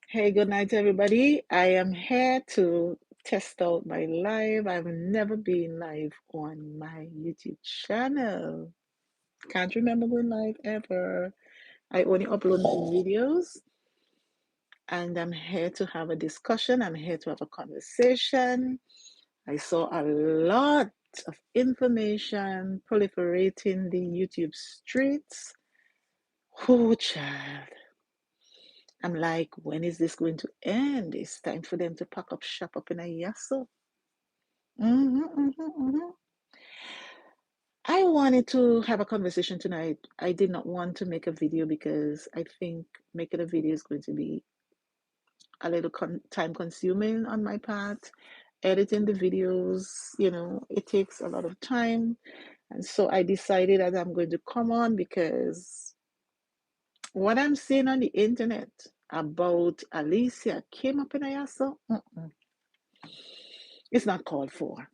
Hey, good night, everybody. I am here to test out my live. I've never been live on my YouTube channel. Can't remember going live ever. I only upload my videos, and I'm here to have a discussion. I'm here to have a conversation. I saw a lot of information proliferating the YouTube streets. Oh, child. I'm like, when is this going to end? It's time for them to pack up shop up in a yasso. Hmm. I wanted to have a conversation tonight. I did not want to make a video because I think making a video is going to be a little time consuming on my part. Editing the videos, it takes a lot of time. And so I decided that I'm going to come on because what I'm seeing on the internet about Alicia Kim up in a yasso, it's not called for.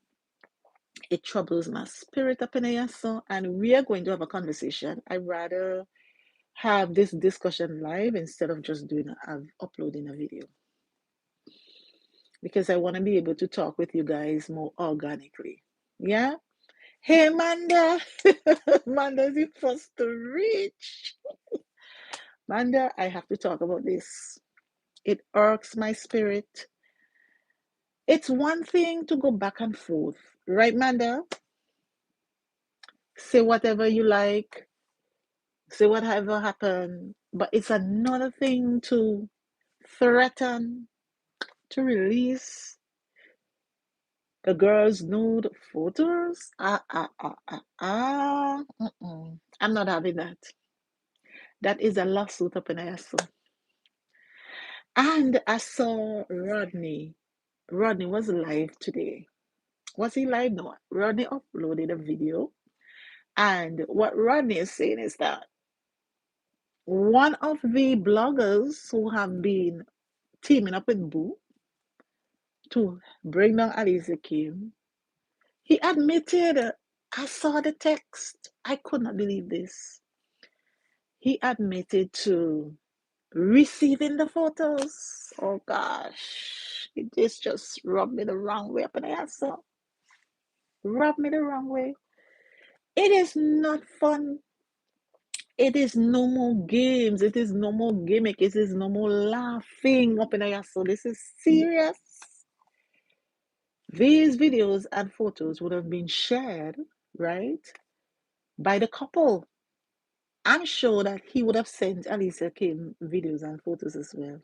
It troubles my spirit up in here. So, and we are going to have a conversation. I'd rather have this discussion live instead of just uploading a video because I want to be able to talk with you guys more organically. Yeah. Hey, Manda. Manda's the first to reach. Manda, I have to talk about this. It irks my spirit. It's one thing to go back and forth, right, Manda? Say whatever you like, say whatever happened, but it's another thing to threaten to release the girl's nude photos. I'm not having that. That is a lawsuit up in ISO. And I saw Rodney. Rodney was live today. Was he live? No. Rodney uploaded a video. And what Rodney is saying is that one of the bloggers who have been teaming up with Boo to bring down Alicia Kim, he admitted, I saw the text. I could not believe this. He admitted to receiving the photos. Oh gosh. This just rubbed me the wrong way up in the ass. Rubbed me the wrong way. It is not fun. It is no more games. It is no more gimmick. It is no more laughing up in the ass. So this is serious. These videos and photos would have been shared, right, by the couple. I'm sure that he would have sent Alicia Kim videos and photos as well.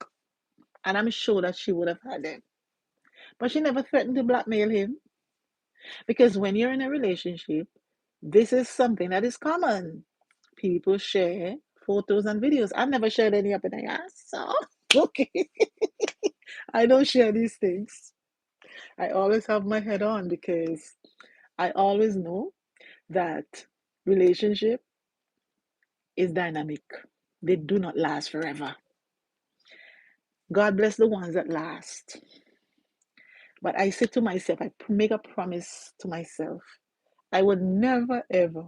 And I'm sure that she would have had them. But she never threatened to blackmail him. Because when you're in a relationship, this is something that is common. People share photos and videos. I've never shared any up in the ass. So, okay. I don't share these things. I always have my head on because I always know that relationship is dynamic. They do not last forever. God bless the ones that last. But I say to myself, I make a promise to myself, I would never ever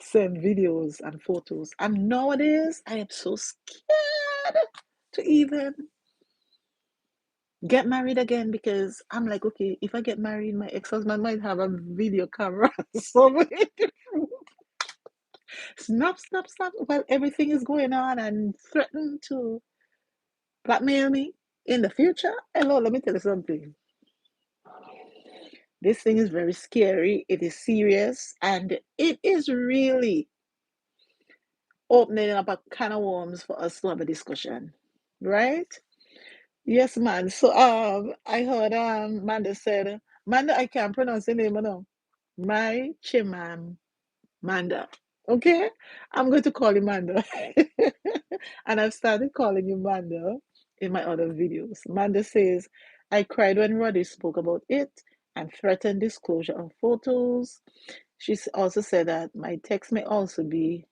send videos and photos. And nowadays, I am so scared to even get married again because I'm like, okay, if I get married, my ex-husband might have a video camera somewhere. Snap, snap, snap. While everything is going on and threaten to blackmail me in the future. Hello, let me tell you something. This thing is very scary. It is serious, and it is really opening up a can of worms for us to have a discussion, right? Yes, man. So, I heard Manda said, Manda, I can't pronounce the name now. My Chimam Manda. Okay, I'm going to call you Manda, and I've started calling you Manda in my other videos. Manda says, I cried when Roddy spoke about it and threatened disclosure of photos. She also said that my text may also be,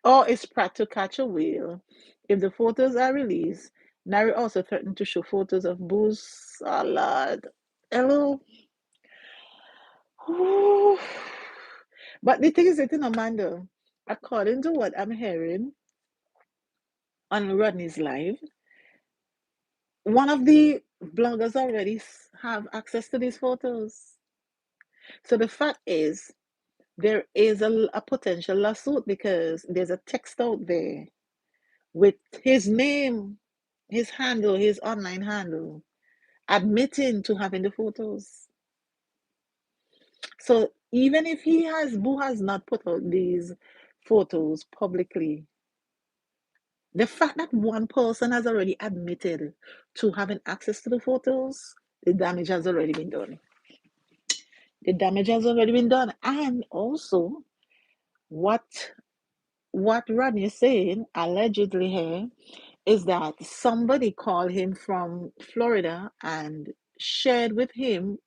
or it's Pratt to catch a whale. If the photos are released, Nari also threatened to show photos of Boo's salad. Hello. Ooh. But the thing is, it in Amanda, according to what I'm hearing on Rodney's live, one of the bloggers already have access to these photos. So the fact is, there is a potential lawsuit because there's a text out there with his name, his handle, his online handle, admitting to having the photos. So even if Boo has not put out these photos publicly, the fact that one person has already admitted to having access to the photos, the damage has already been done. The damage has already been done. And also, what Rodney is saying, allegedly here, is that somebody called him from Florida and shared with him,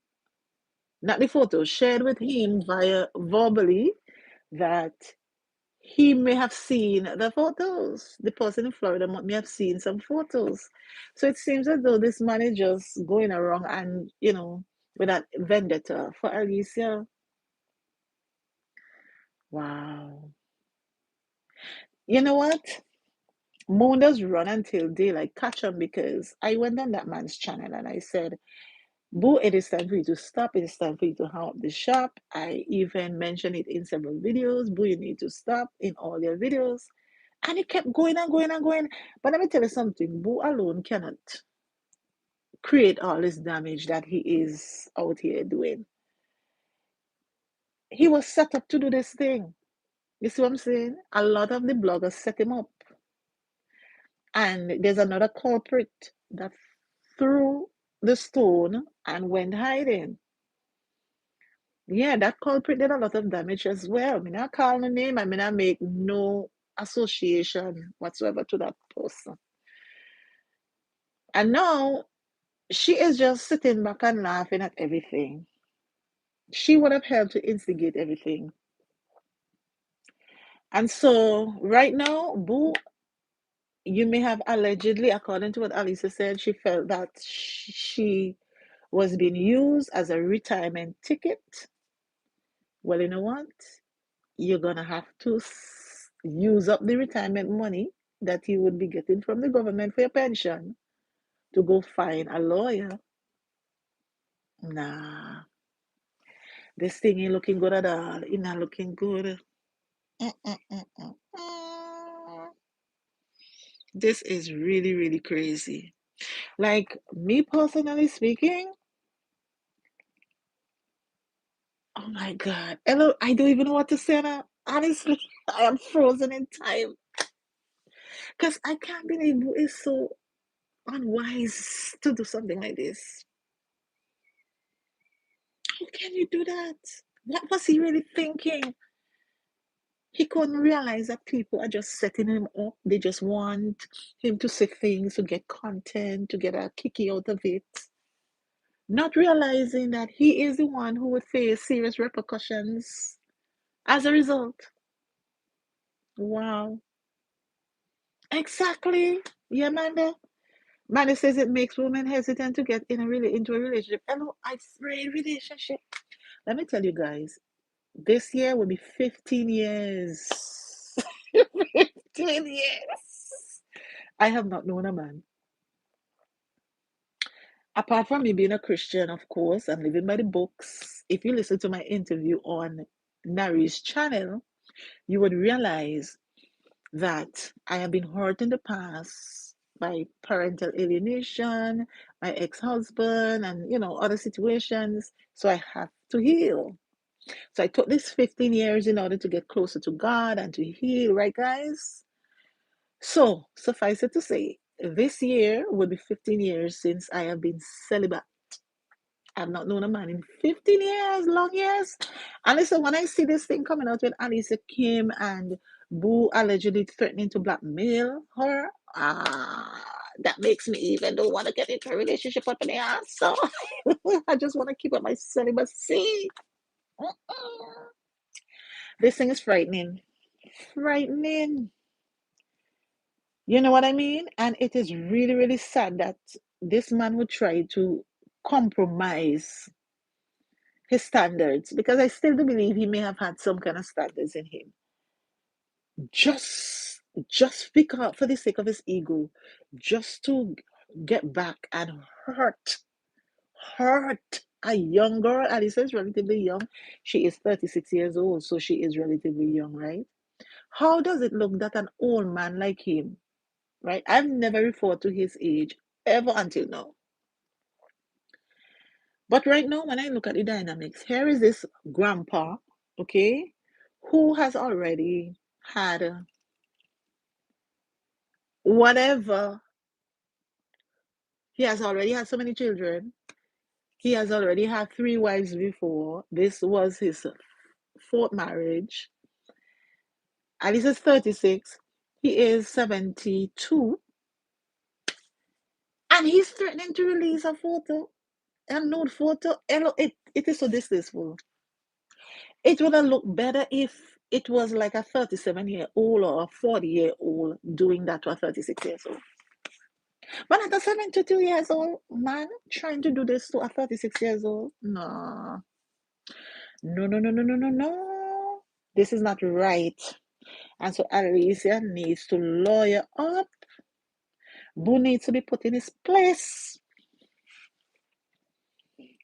not the photos, shared with him via verbally that he may have seen the photos. The person in Florida may have seen some photos. So it seems as though this man is just going around and, with that vendetta for Alicia. Wow. You know what? Moon does run until daylight catch him because I went on that man's channel and I said, Boo, it is time for you to stop. It is time for you to hang up the shop. I even mentioned it in several videos. Boo, you need to stop in all your videos. And he kept going and going and going. But let me tell you something. Boo alone cannot create all this damage that he is out here doing. He was set up to do this thing. You see what I'm saying? A lot of the bloggers set him up. And there's another culprit that threw the stone and went hiding. Yeah, that culprit did a lot of damage as well. I mean, I call the name, I mean, I make no association whatsoever to that person. And now she is just sitting back and laughing at everything. She would have helped to instigate everything. And so, right now, Boo, you may have allegedly, according to what Alicia said, she felt that she was being used as a retirement ticket. Well, you know what? You're gonna have to use up the retirement money that you would be getting from the government for your pension to go find a lawyer. Nah, this thing ain't looking good at all. It's not looking good. Mm-mm-mm-mm. This is really, really crazy. Like me personally speaking, oh my God. Hello, I don't even know what to say now. Honestly, I am frozen in time. Because I can't believe who is so unwise to do something like this. How can you do that? What was he really thinking? He couldn't realize that people are just setting him up. They just want him to say things, to get content, to get a kicky out of it. Not realizing that he is the one who would face serious repercussions as a result. Wow. Exactly. Yeah, Amanda. Amanda says it makes women hesitant to get into a relationship. Hello, I afraid relationship. Let me tell you guys, this year will be 15 years. 15 years. I have not known a man. Apart from me being a Christian, of course, and living by the books. If you listen to my interview on Nari's channel, you would realize that I have been hurt in the past by parental alienation, my ex-husband, and other situations. So I have to heal. So I took this 15 years in order to get closer to God and to heal, right, guys? So suffice it to say, this year will be 15 years since I have been celibate. I've not known a man in 15 years, long years. And listen, when I see this thing coming out with Alicia Kim and Boo allegedly threatening to blackmail her, that makes me even don't want to get into a relationship up in the ass. So I just want to keep up my celibacy. This thing is frightening. Frightening. You know what I mean? And it is really, really sad that this man would try to compromise his standards, because I still do believe he may have had some kind of standards in him. Just just speak up for the sake of his ego, just to get back and hurt a young girl. Alicia is relatively young. She is 36 years old, so she is relatively young, right? How does it look that an old man like him, right? I've never referred to his age ever until now. But right now, when I look at the dynamics, here is this grandpa, okay, who has already had whatever. He has already had so many children. He has already had three wives before. This was his fourth marriage. Alice is 36. He is 72. And he's threatening to release a photo, a nude photo. It is so distasteful. It would have looked better if it was like a 37-year-old or a 40-year-old doing that to a 36 years old. But not a 72 years old man trying to do this to a 36 years old. No. No, no, no, no, no, no, no. This is not right. And so Alicia needs to lawyer up. Boo needs to be put in his place.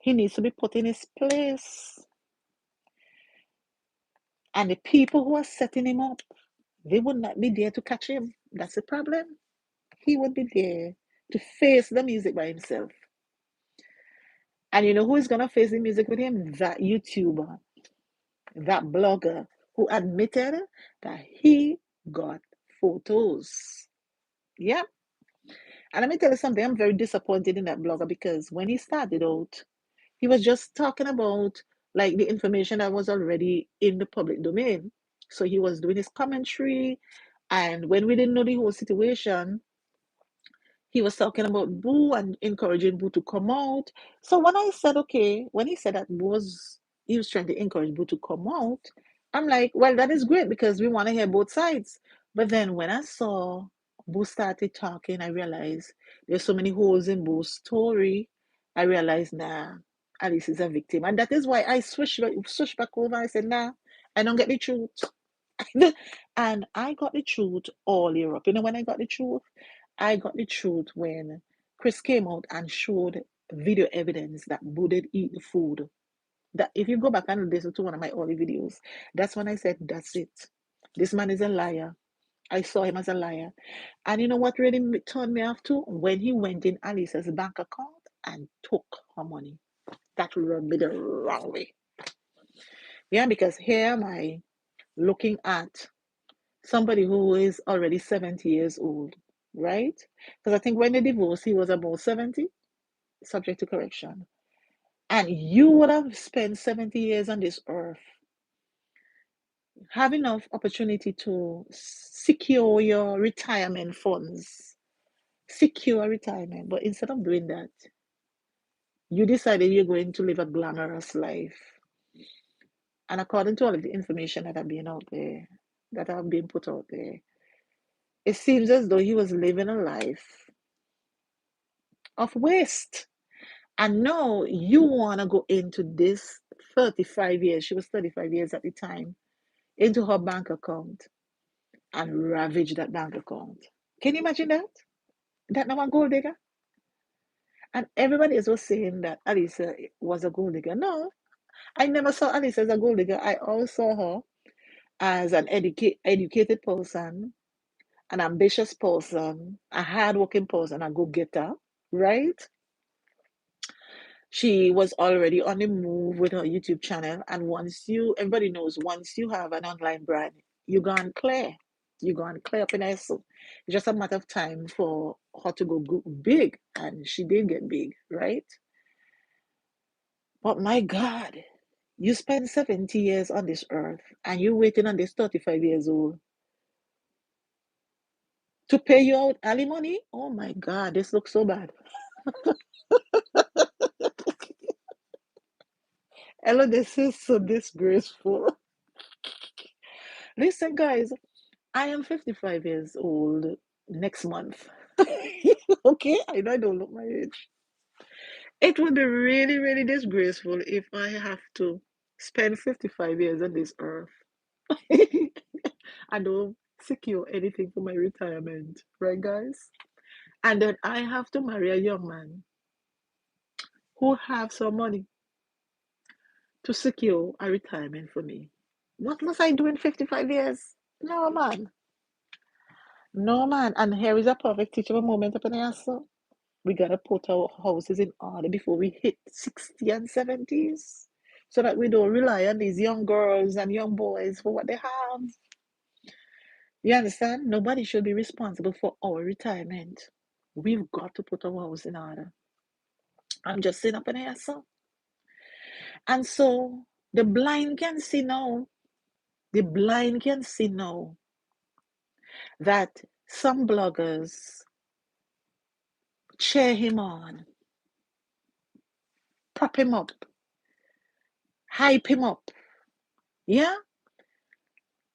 He needs to be put in his place. And the people who are setting him up, they would not be there to catch him. That's the problem. He would be there to face the music by himself. And you know who is going to face the music with him? That YouTuber, that blogger who admitted that he got photos. Yeah. And let me tell you something, I'm very disappointed in that blogger, because when he started out, he was just talking about like the information that was already in the public domain. So he was doing his commentary. And when we didn't know the whole situation, he was talking about Boo and encouraging Boo to come out. So when I said, okay, when he said that he was trying to encourage Boo to come out, I'm like, well, that is great because we want to hear both sides. But then when I saw Boo started talking, I realized there's so many holes in Boo's story. I realized, nah, Alice is a victim. And that is why I switched back over. I said, nah, I don't get the truth. And I got the truth all year up. You know when I got the truth? I got the truth when Chris came out and showed video evidence that Boo did eat the food. That if you go back and listen to one of my early videos, that's when I said, that's it. This man is a liar. I saw him as a liar. And you know what really turned me off too? When he went in Alicia's bank account and took her money. That rubbed me the wrong way. Yeah, because here am I looking at somebody who is already 70 years old, right? Because I think when they divorced, he was about 70, subject to correction. And you would have spent 70 years on this earth, have enough opportunity to secure your retirement funds, secure retirement. But instead of doing that, you decided you're going to live a glamorous life. And according to all of the information that have been out there, that have been put out there, it seems as though he was living a life of waste. And now you want to go into this 35 years, she was 35 years at the time, into her bank account and ravage that bank account. Can you imagine that? That now a gold digger? And everybody else was saying that Alicia was a gold digger. No, I never saw Alicia as a gold digger. I always saw her as an educated person, an ambitious person, a hardworking person, a go-getter, right? She was already on the move with her YouTube channel. And everybody knows, once you have an online brand, you go and clear. You go and clear up in ISO. It's just a matter of time for her to go big. And she did get big, right? But my God, you spend 70 years on this earth and you're waiting on this 35 years old to pay you out alimony? Oh my God, this looks so bad. Ella, this is so disgraceful. Listen, guys, I am 55 years old next month. Okay, I know I don't look my age. It would be really, really disgraceful if I have to spend 55 years on this earth. I don't secure anything for my retirement, right, guys? And then I have to marry a young man who have some money to secure a retirement for me. What must I do in 55 years? No, man. No, man. And here is a perfect teachable moment up in the answer. We gotta put our houses in order before we hit 60 and 70s so that we don't rely on these young girls and young boys for what they have. You understand? Nobody should be responsible for our retirement. We've got to put our house in order. I'm just sitting up in here, so. And so the blind can see now. The blind can see now that some bloggers cheer him on, prop him up, hype him up, yeah,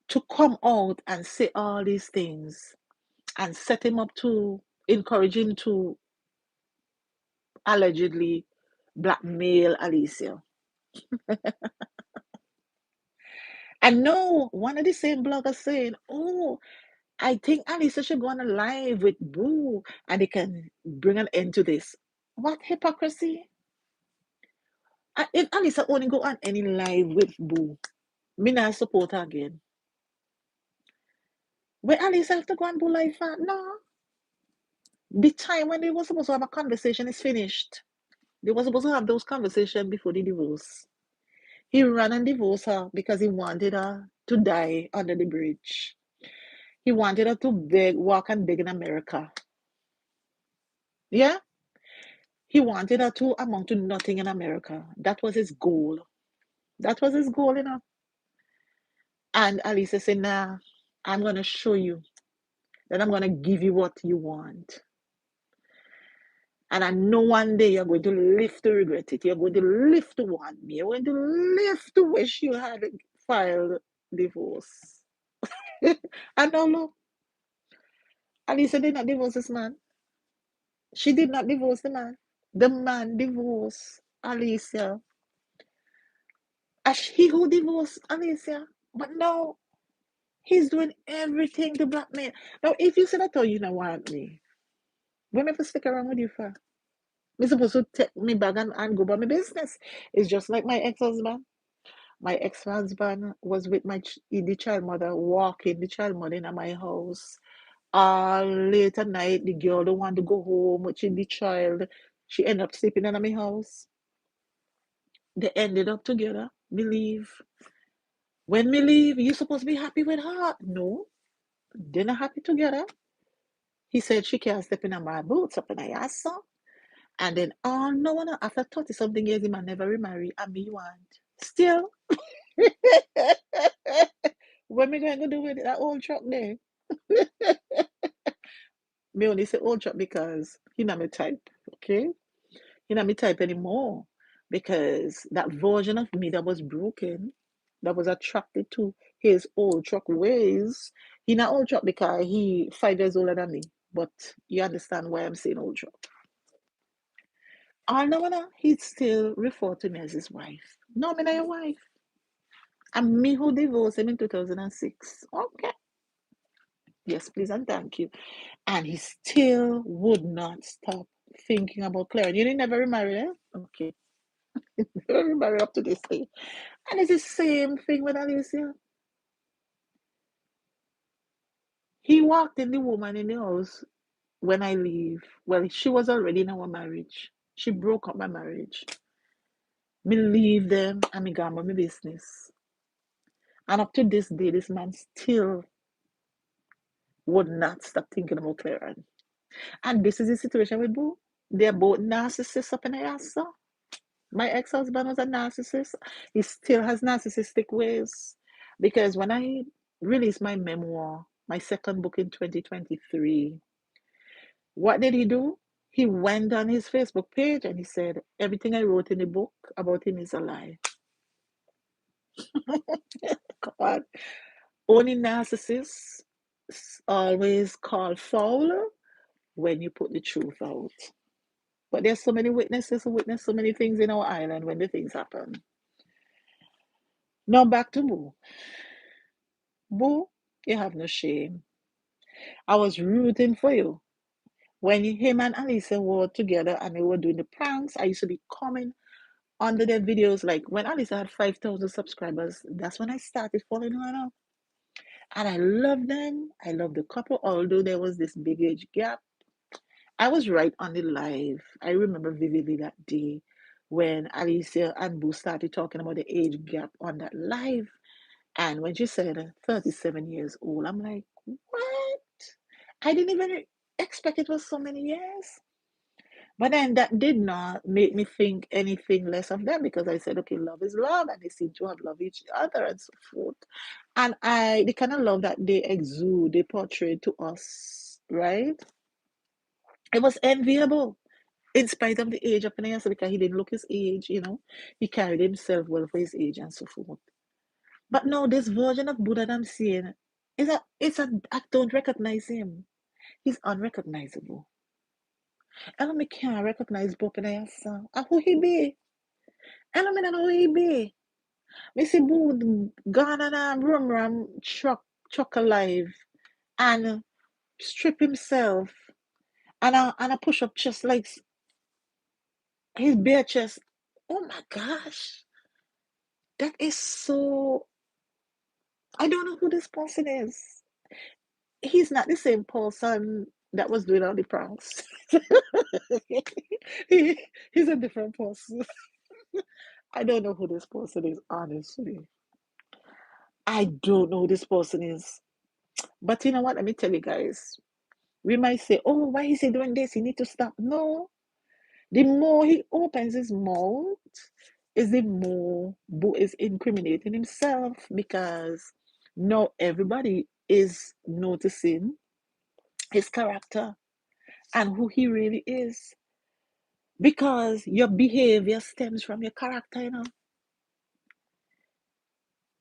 to come out and say all these things and set him up to encourage him to allegedly blackmail Alicia. And no, one of the same bloggers saying, "Oh, I think Alicia should go on a live with Boo and they can bring an end to this." What hypocrisy! If Alicia only go on any live with Boo, me not support her again. Where Alicia have to go and Boo live for? No. The time when they were supposed to have a conversation is finished. They were supposed to have those conversations before the divorce. He ran and divorced her because he wanted her to die under the bridge. He wanted her to beg, walk and beg in America. Yeah? He wanted her to amount to nothing in America. That was his goal. That was his goal, you know. And Alicia said, "Nah, I'm going to show you that I'm going to give you what you want. And I know one day you're going to live to regret it. You're going to live to want me. You're going to live to wish you had filed divorce." And now look, Alicia did not divorce this man. She did not divorce the man. The man divorced Alicia. He who divorced Alicia. But now he's doing everything to blackmail. Now, if you said I told you don't want me, when I stick around with you for? I'm supposed to take me back and go about my business. It's just like my ex-husband. My ex-husband was with the child mother, walking the child mother in my house. Late at night, the girl don't want to go home with the child. She ended up sleeping in my house. They ended up together. Me leave. When me leave, you supposed to be happy with her. No, they're not happy together. He said she can't step in my boots up in a ass. And then, oh no, no, after 30 something years, he might never remarry. And me want. Still, what me going to do with that old truck there? Me only say old truck because he not me type, okay? He not me type anymore. Because that version of me that was broken, that was attracted to his old truck ways, he not old truck because he 5 years older than me. But you understand why I'm saying old truck. Oh no, no, he still refer to me as his wife. No, me not your wife. And me who divorced him in 2006. Okay. Yes, please and thank you. And he still would not stop thinking about Claire. You didn't never remarry, eh? Okay. Never remarry up to this day. And it's the same thing with Alicia. He walked in the woman in the house when I leave. Well, she was already in our marriage. She broke up my marriage. Me leave them and me gone about my business. And up to this day, this man still would not stop thinking about Claire. And this is the situation with Boo. They're both narcissists up in the ass. My ex-husband was a narcissist. He still has narcissistic ways. Because when I released my memoir, my second book in 2023, what did he do? He went on his Facebook page and he said, "Everything I wrote in the book about him is a lie." God. Only narcissists always call foul when you put the truth out. But there's so many witnesses who witness so many things in our island when the things happen. Now back to Boo. Boo, you have no shame. I was rooting for you. When him and Alicia were together and they were doing the pranks, I used to be coming under their videos. Like when Alicia had 5,000 subscribers, that's when I started following her now. And I love them. I love the couple, although there was this big age gap. I was right on the live. I remember vividly that day when Alicia and Boo started talking about the age gap on that live. And when she said 37 years old, I'm like, what? I didn't even expect it was so many years. But then that did not make me think anything less of them because I said, okay, love is love, and they seem to have loved each other and so forth. And the kind of love that they exude, they portray to us, right? It was enviable in spite of the age of Phineas because he didn't look his age, he carried himself well for his age and so forth. But no, this version of Buddha that I'm seeing I don't recognize him. He's unrecognizable. And I can't recognize Bob Phineas. And who he be? And I don't know who he be. Me see Boo gone and rum truck alive and strip himself and a push up chest like his bare chest. Oh my gosh. That is so. I don't know who this person is. He's not the same person that was doing all the pranks. he, he's a different person. I don't know who this person is, honestly. I don't know who this person is. But you know what? Let me tell you guys. We might say, oh, why is he doing this? He need to stop. No. The more he opens his mouth, is the more Boo is incriminating himself because now everybody is noticing his character and who he really is. Because your behavior stems from your character.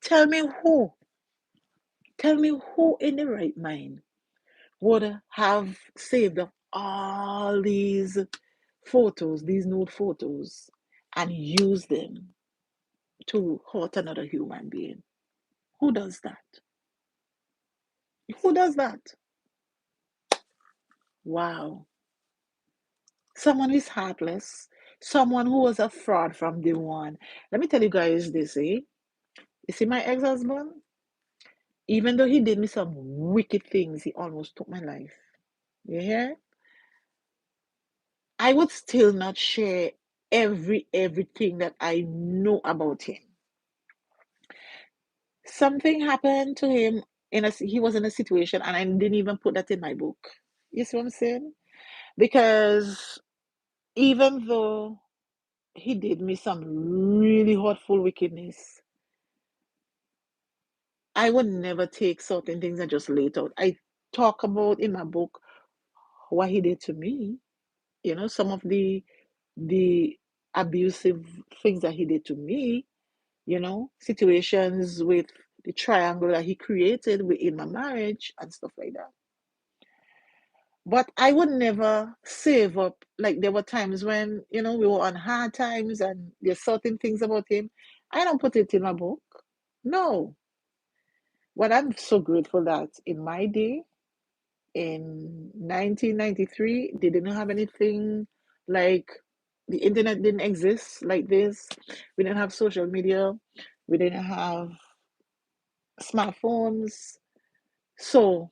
Tell me who, tell me who in the right mind would have saved up all these photos, these nude photos, and use them to hurt another human being. Who does that? Who does that? Wow. Someone who is heartless, someone who was a fraud from day one. Let me tell you guys this, eh? You see, my ex husband, even though he did me some wicked things, he almost took my life. You hear? I would still not share everything that I know about him. Something happened to him he was in a situation and I didn't even put that in my book. You see what I'm saying? Because even though he did me some really hurtful wickedness, I would never take certain things and just lay it out. I talk about in my book what he did to me, some of the abusive things that he did to me, situations with the triangle that he created within my marriage and stuff like that. But I would never save up. Like there were times when, we were on hard times and there's certain things about him. I don't put it in my book. No. What I'm so grateful that in my day, in 1993, they didn't have anything like the internet didn't exist like this. We didn't have social media. We didn't have smartphones. So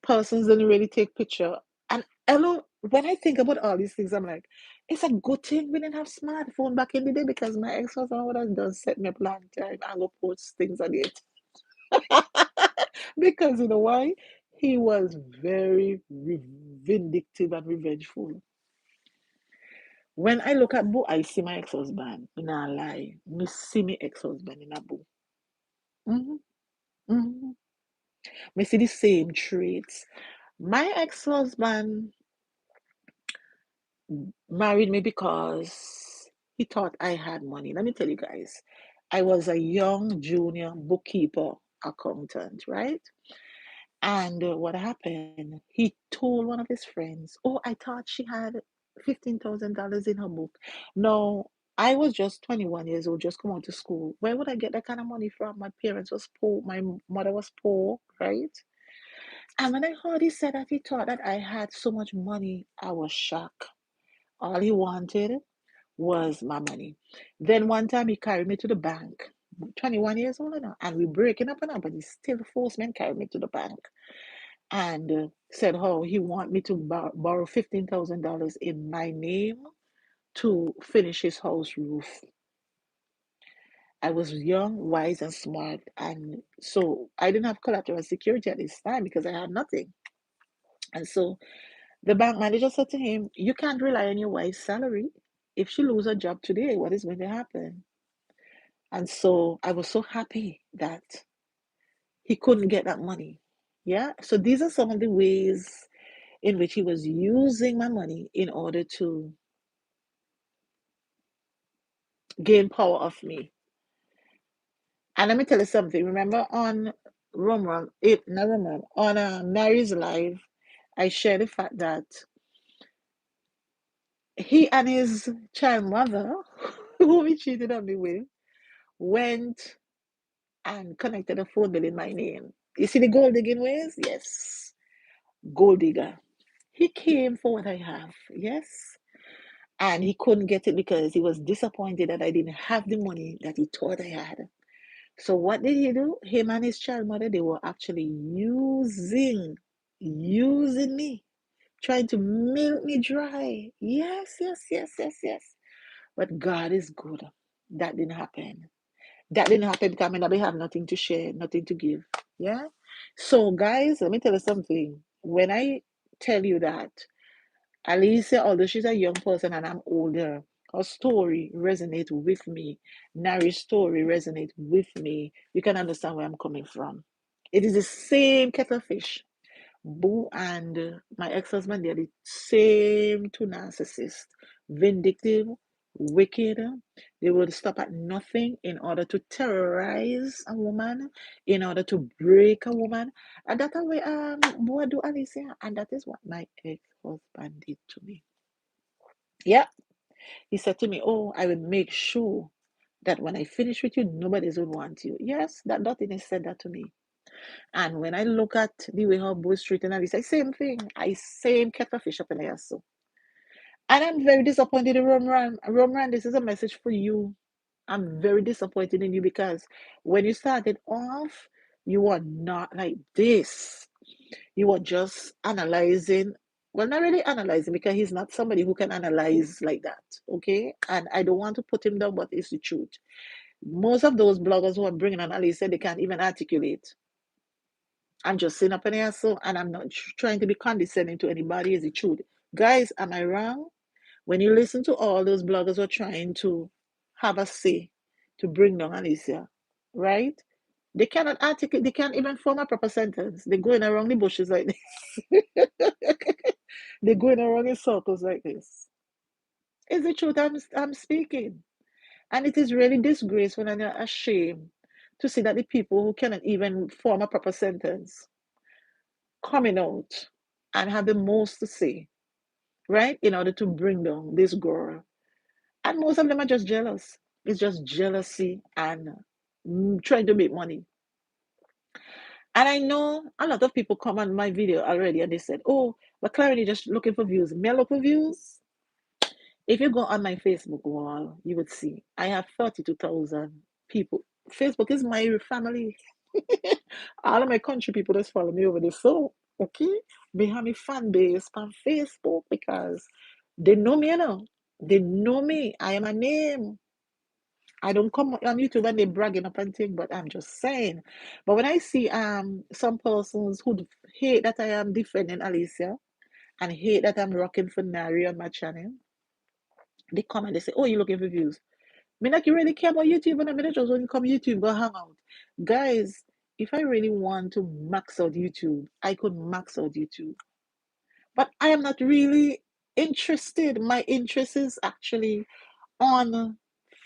persons didn't really take picture. And hello, when I think about all these things, I'm like, it's a good thing we didn't have smartphone back in the day because my ex-husband would have done set me up long time and go post things on it. Because you know why? He was very vindictive and revengeful. When I look at Boo, I see my ex-husband. In a lie. Me see my ex-husband in a Boo. Mm-hmm. Mm-hmm. Me see the same traits. My ex-husband married me because he thought I had money. Let me tell you guys, I was a young junior bookkeeper accountant, right? And what happened? He told one of his friends, "Oh, I thought she had $15,000 in her book. No, I was just 21 years old, just come out to school. Where would I get that kind of money from? My parents was poor, my mother was poor, right? And when I heard he said that he thought that I had so much money, I was shocked. All he wanted was my money. Then one time he carried me to the bank, 21 years old now, and we breaking up and up, but he still forced me and carried me to the bank and said how he want me to borrow $15,000 in my name to finish his house roof. I was young, wise, and smart, and so I didn't have collateral security at this time because I had nothing. And so the bank manager said to him, "You can't rely on your wife's salary. If she loses her job today, what is going to happen?" And so I was so happy that he couldn't get that money. Yeah. So these are some of the ways in which he was using my money in order to gain power of me. And let me tell you something. Remember on not Roman, on Mary's Live, I shared the fact that he and his child mother, who he cheated on me with, went and connected a phone bill in my name. You see the gold digging ways? Yes. Gold digger. He came for what I have. Yes. And he couldn't get it because he was disappointed that I didn't have the money that he thought I had. So what did he do? Him and his child mother, they were actually using me, trying to milk me dry. Yes, yes, yes, yes, yes. But God is good. That didn't happen. That didn't happen because I mean, we have nothing to share, nothing to give. Yeah. So guys, let me tell you something. When I tell you that Alicia, although she's a young person and I'm older, her story resonates with me. Nari's story resonates with me. You can understand where I'm coming from. It is the same kettle of fish. Boo and my ex-husband, they're the same two narcissists. Vindictive, wicked. They will stop at nothing in order to terrorize a woman, in order to break a woman. And that's what Boo do Alicia. And that is what my ex-husband did to me. Yeah. He said to me, "Oh, I will make sure that when I finish with you, nobody's will want you." Yes, that Dottie said that to me. And when I look at the way how both street and Alice, I same thing. I same kettle fish up in there so. And I'm very disappointed in Romran. Romran, this is a message for you. I'm very disappointed in you because when you started off, you were not like this. You were just analyzing. Well, not really analyzing because he's not somebody who can analyze like that. Okay. And I don't want to put him down, but it's the truth. Most of those bloggers who are bringing on Alice said they can't even articulate. I'm just sitting up in here, so, and I'm not trying to be condescending to anybody. Is the truth, guys? Am I wrong? When you listen to all those bloggers who are trying to have a say to bring down Alicia, right? They cannot articulate. They can't even form a proper sentence. They're going around the bushes like this. They're going around in circles like this. Is the truth I'm speaking? And it is really disgraceful and a shame to see that the people who cannot even form a proper sentence coming out and have the most to say, right? In order to bring down this girl. And most of them are just jealous. It's just jealousy and trying to make money. And I know a lot of people come on my video already and they said, "Oh, but Clary, just looking for views." Me look for views. If you go on my Facebook wall, you would see I have 32,000 people. Facebook is my family. All of my country people just follow me over there. So, okay, they have a fan base on Facebook because they know me, you know. They know me. I am a name. I don't come on YouTube and they bragging up and thing, but I'm just saying. But when I see some persons who hate that I am defending Alicia and hate that I'm rocking for Nari on my channel, they come and they say, "Oh, you're looking for views." Me like you really care about YouTube and I mean just when you come YouTube, go hang out. Guys, if I really want to max out YouTube, I could max out YouTube. But I am not really interested. My interest is actually on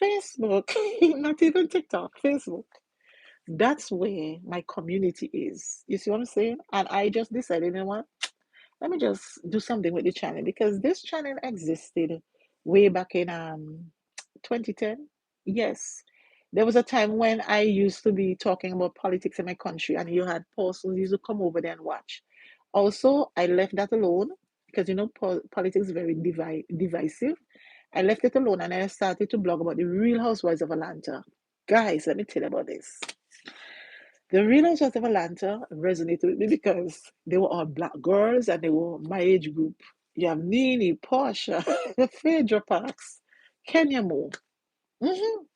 Facebook, not even TikTok, Facebook. That's where my community is. You see what I'm saying? And I just decided, you know what? let me just do something with the channel because this channel existed way back in 2010. Yes. There was a time when I used to be talking about politics in my country, and you had persons used to come over there and watch. Also, I left that alone because politics is very divisive. I left it alone and I started to blog about the Real Housewives of Atlanta. Guys, let me tell you about this. The Real Housewives of Atlanta resonated with me because they were all black girls and they were my age group. You have Nene, Portia, Phaedra Parks, Kenya Moore. Mhm.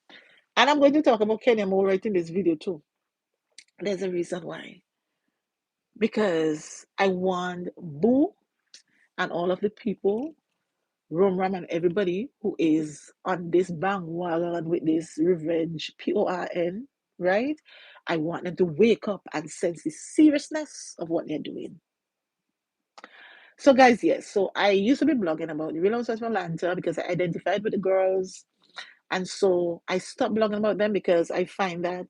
And I'm going to talk about Kenya Moore right in this video too. There's a reason why. Because I want Boo and all of the people, Ram and everybody who is on this bandwagon with this revenge, PORN, right? I want them to wake up and sense the seriousness of what they're doing. So, guys, yes. So, I used to be blogging about the Real Housewives of Atlanta because I identified with the girls. And so, I stopped blogging about them because I find that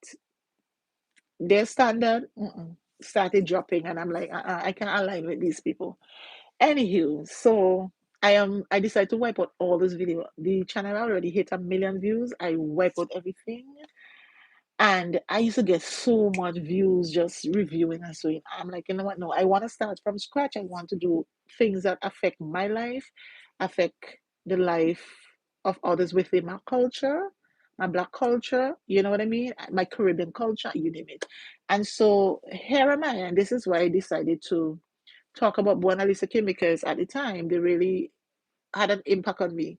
their standard started dropping. And I'm like, I can't align with these people. Anywho, so I decided to wipe out all this video. The channel already hit 1 million views. I wipe out everything. And I used to get so much views just reviewing and so I'm like, you know what? No, I want to start from scratch. I want to do things that affect my life, affect the life of others within my culture, my black culture, you know what I mean? My Caribbean culture, you name it. And so here am I, and this is why I decided to talk about Bo and Alicia Kim because at the time they really had an impact on me,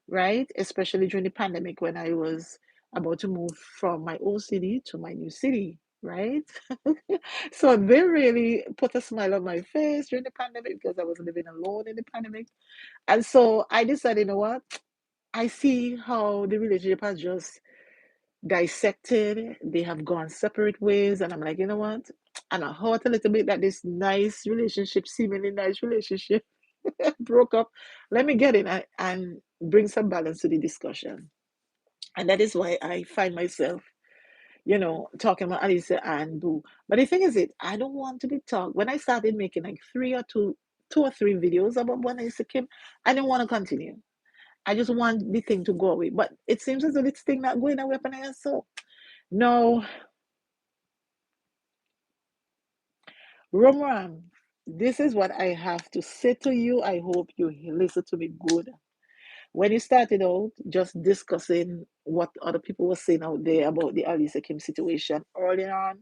right? Especially during the pandemic when I was about to move from my old city to my new city, right? So they really put a smile on my face during the pandemic because I was living alone in the pandemic. And so I decided, you know what? I see how the relationship has just dissected. They have gone separate ways. And I'm like, you know what? And I hurt a little bit that this nice relationship, seemingly nice relationship, broke up. Let me get in and bring some balance to the discussion. And that is why I find myself, talking about Alicia and Boo. But the thing is, I don't want to be talked. When I started making like two or three videos about one Alicia Kim, I didn't want to continue. I just want the thing to go away. But it seems as though this thing not going away. And so, no, Romram, this is what I have to say to you. I hope you listen to me good. When you started out just discussing what other people were saying out there about the Alicia Kim situation early on,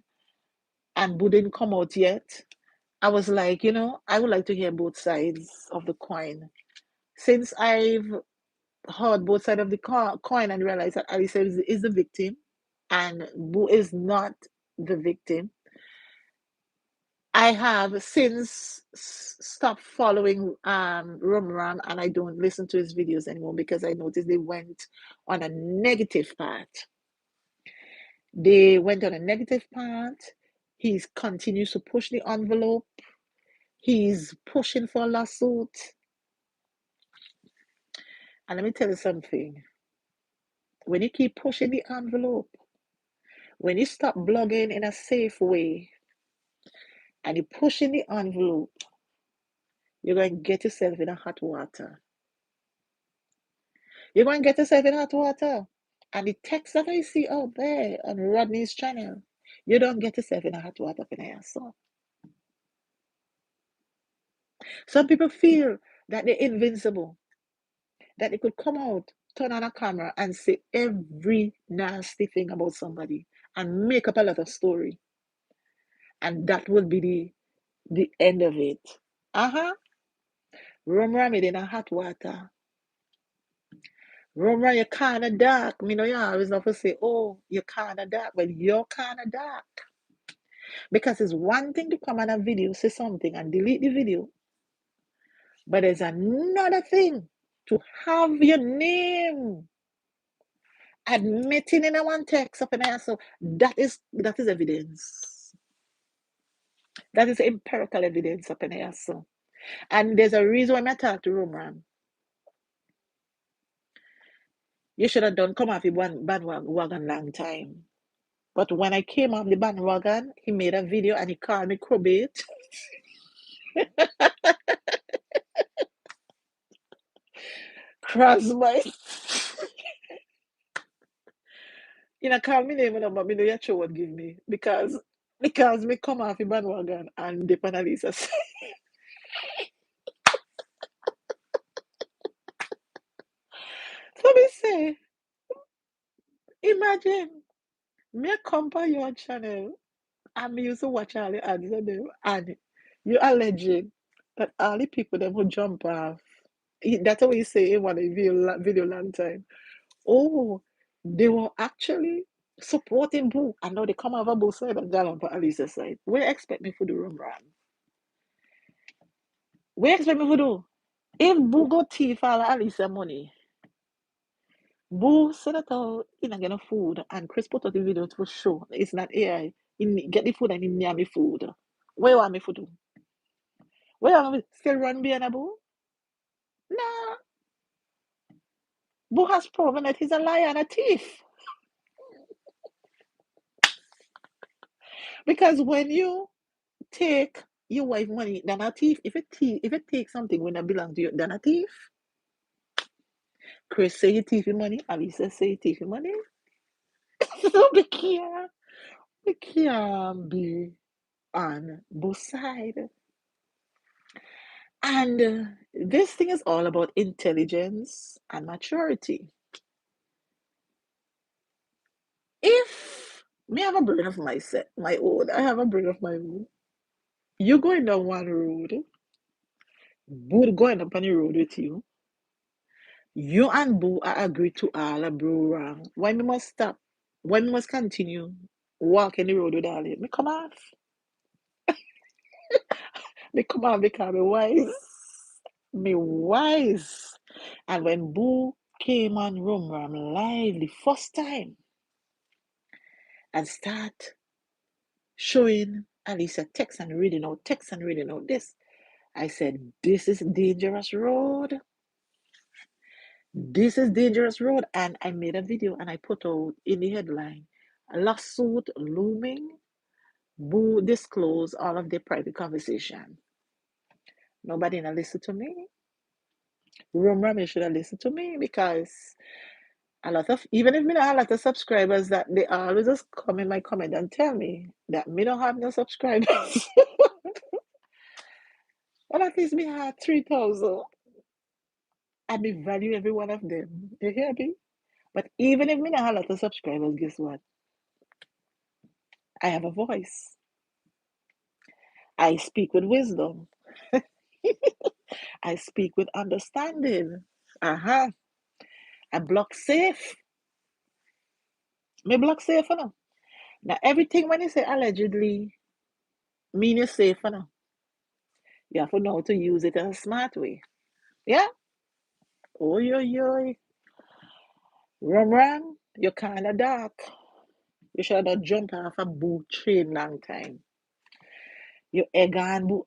and Boo didn't come out yet, I was like, I would like to hear both sides of the coin. Since I've heard both sides of the coin and realized that Alicia is the victim and Boo is not the victim, I have since stopped following Ram and I don't listen to his videos anymore because I noticed they went on a negative path. They went on a negative path. He continues to push the envelope. He's pushing for a lawsuit. And let me tell you something. When you keep pushing the envelope, when you stop blogging in a safe way and you're pushing the envelope, you're going to get yourself in a hot water. You're going to get yourself in hot water. And the text that I see out there on Rodney's channel, you don't get yourself in a hot water for now. So some people feel that they're invincible, that they could come out, turn on a camera, and say every nasty thing about somebody and make up a lot of story. And that will be the end of it. Uh-huh. Rum it in a hot water. Rum you kinda dark. Me know you always love to say, oh, you're kinda dark. Well, you're kinda dark. Because it's one thing to come on a video, say something, and delete the video. But there's another thing to have your name admitting in a one text of an answer. That is evidence. That is empirical evidence of an answer. And there's a reason why I talk to Roman. You should have done come off the bandwagon long time. But when I came off the bandwagon, he made a video and he called me crowbait. Cross my. You know, call me name, but me know your show would give me because me come off the bandwagon and dip on Alicia. So me say, imagine me come on your channel and me used to watch all the ads of them and you alleging that all the people them who jump off. That's what you say in one video long time. Oh, they were actually supporting Boo, and now they come over both side and down on Alicia's side. Where expect me for the room run? Where expect me for do? If Boo go thief all Alicia money, Boo said that out in a get of food, and Chris put out the video to show it's not AI. In get the food and in near me food. Where you want me for do? Where you want me still run behind a Boo? Nah, Boo has proven that he's a liar and a thief. Because when you take your wife money, then a thief. If it takes something when it belongs to you, then a thief. Chris say you thief your money, Alicia say you thief your money. So we can't be on both sides. And this thing is all about intelligence and maturity. If me have a brain of my own, I have a brain of my own. You going down one road, Boo going up on the road with you. You and Boo are agreed to all a bro wrong. Why me must stop? Why me must continue walking the road with all it? Me come off. Me come off because me wise. Me wise. And when Boo came on Room Ram live the first time and start showing Alicia text and reading out this, I said, this is dangerous road. This is dangerous road. And I made a video and I put out in the headline, lawsuit looming, Boo disclose all of their private conversation. Nobody not listen to me. Room Rami should have listened to me because a lot of, even if me not have a lot of subscribers, that they always just come in my comment and tell me that me don't have no subscribers. Well, at least me have 3,000 and me value every one of them. You hear me? But even if me not have a lot of subscribers, guess what? I have a voice. I speak with wisdom. I speak with understanding. Uh-huh. I block safe. Me block safe now. Now everything when you say allegedly, mean you safe now. You have to know how to use it in a smart way. Yeah? Oh yo. Ram, you're kinda dark. You should have jumped off a boot train long time. You egg on, boo,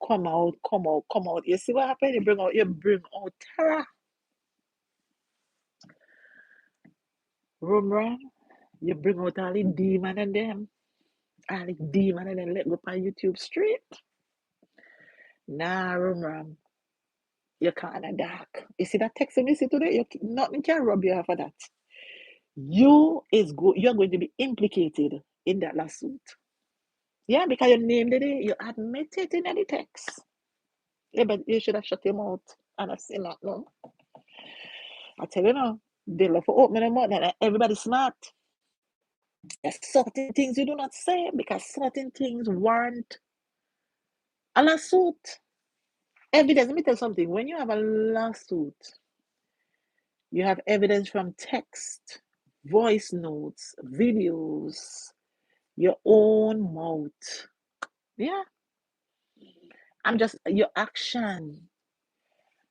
come out. You see what happened? You bring out terror. Ram, you bring out all the demon and them. All the demon and then let go on YouTube straight. Nah, Ram, you're kinda dark. You see that text you see today? Nothing can rub you off of that. You're going to be implicated in that lawsuit. Yeah, because you named it, you admit it in the text. Yeah, but you should have shut your mouth and have seen that, no? I tell you now, they love for opening their mouth and everybody's smart. There's certain things you do not say because certain things warrant a lawsuit. Evidence, let me tell you something. When you have a lawsuit, you have evidence from text, voice notes, videos, your own mouth. Yeah, I'm just your action.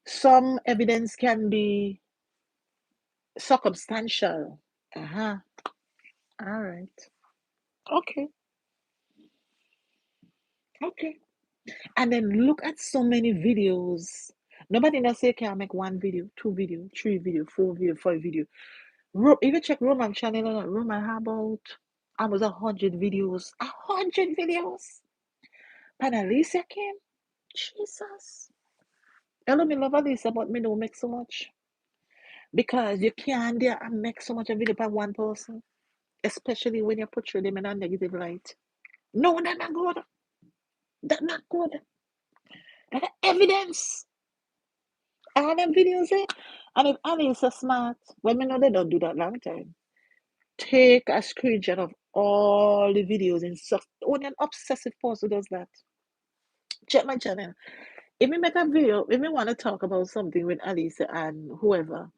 Some evidence can be circumstantial. Uh-huh. All right. Okay. Okay. And then look at so many videos. Nobody not say can make one video, two video, three video, four video, five video. If you check Roman channel, Roman have about almost 100 videos. 100 videos. And Alicia Kim, Jesus. Hello, me love Alicia, but me don't make so much. Because you can't there and make so much of video by one person, especially when you portray them in a negative light. No, that's not good. That's not good. That's evidence. All them videos there. And if Alicia smart, well, me know they don't do that long time. Take a screenshot of all the videos in such only an obsessive person does that. Check my channel. If we make a video, if we want to talk about something with Alicia and whoever,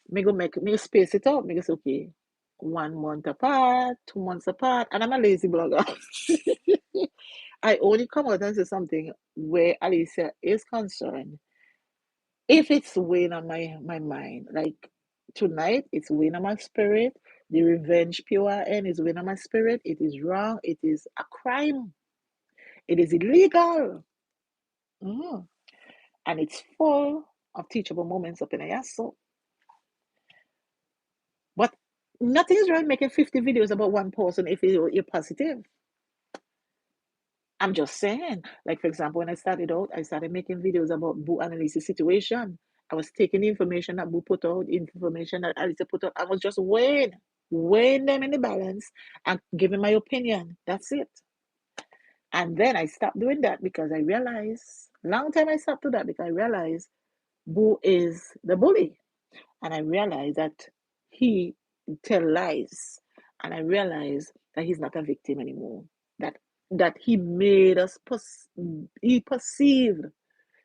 me space it out. Make it okay. 1 month apart, 2 months apart, and I'm a lazy blogger. I only come out and say something where Alicia is concerned. If it's weighing on my mind, like tonight, it's weighing on my spirit. The revenge PORN is weighing on my spirit. It is wrong. It is a crime. It is illegal. Mhm. And it's full of teachable moments up in a so. But nothing is wrong making 50 videos about one person if you're positive. I'm just saying. Like, for example, when I started out, I started making videos about Boo analysis situation. I was taking the information that Boo put out, information that Alicia put out. I was just weighing them in the balance and giving my opinion. That's it. And then I stopped doing that because I realized, long time I stopped doing that because I realized Boo is the bully. And I realized that he tell lies. And I realized that he's not a victim anymore. That he made us he perceived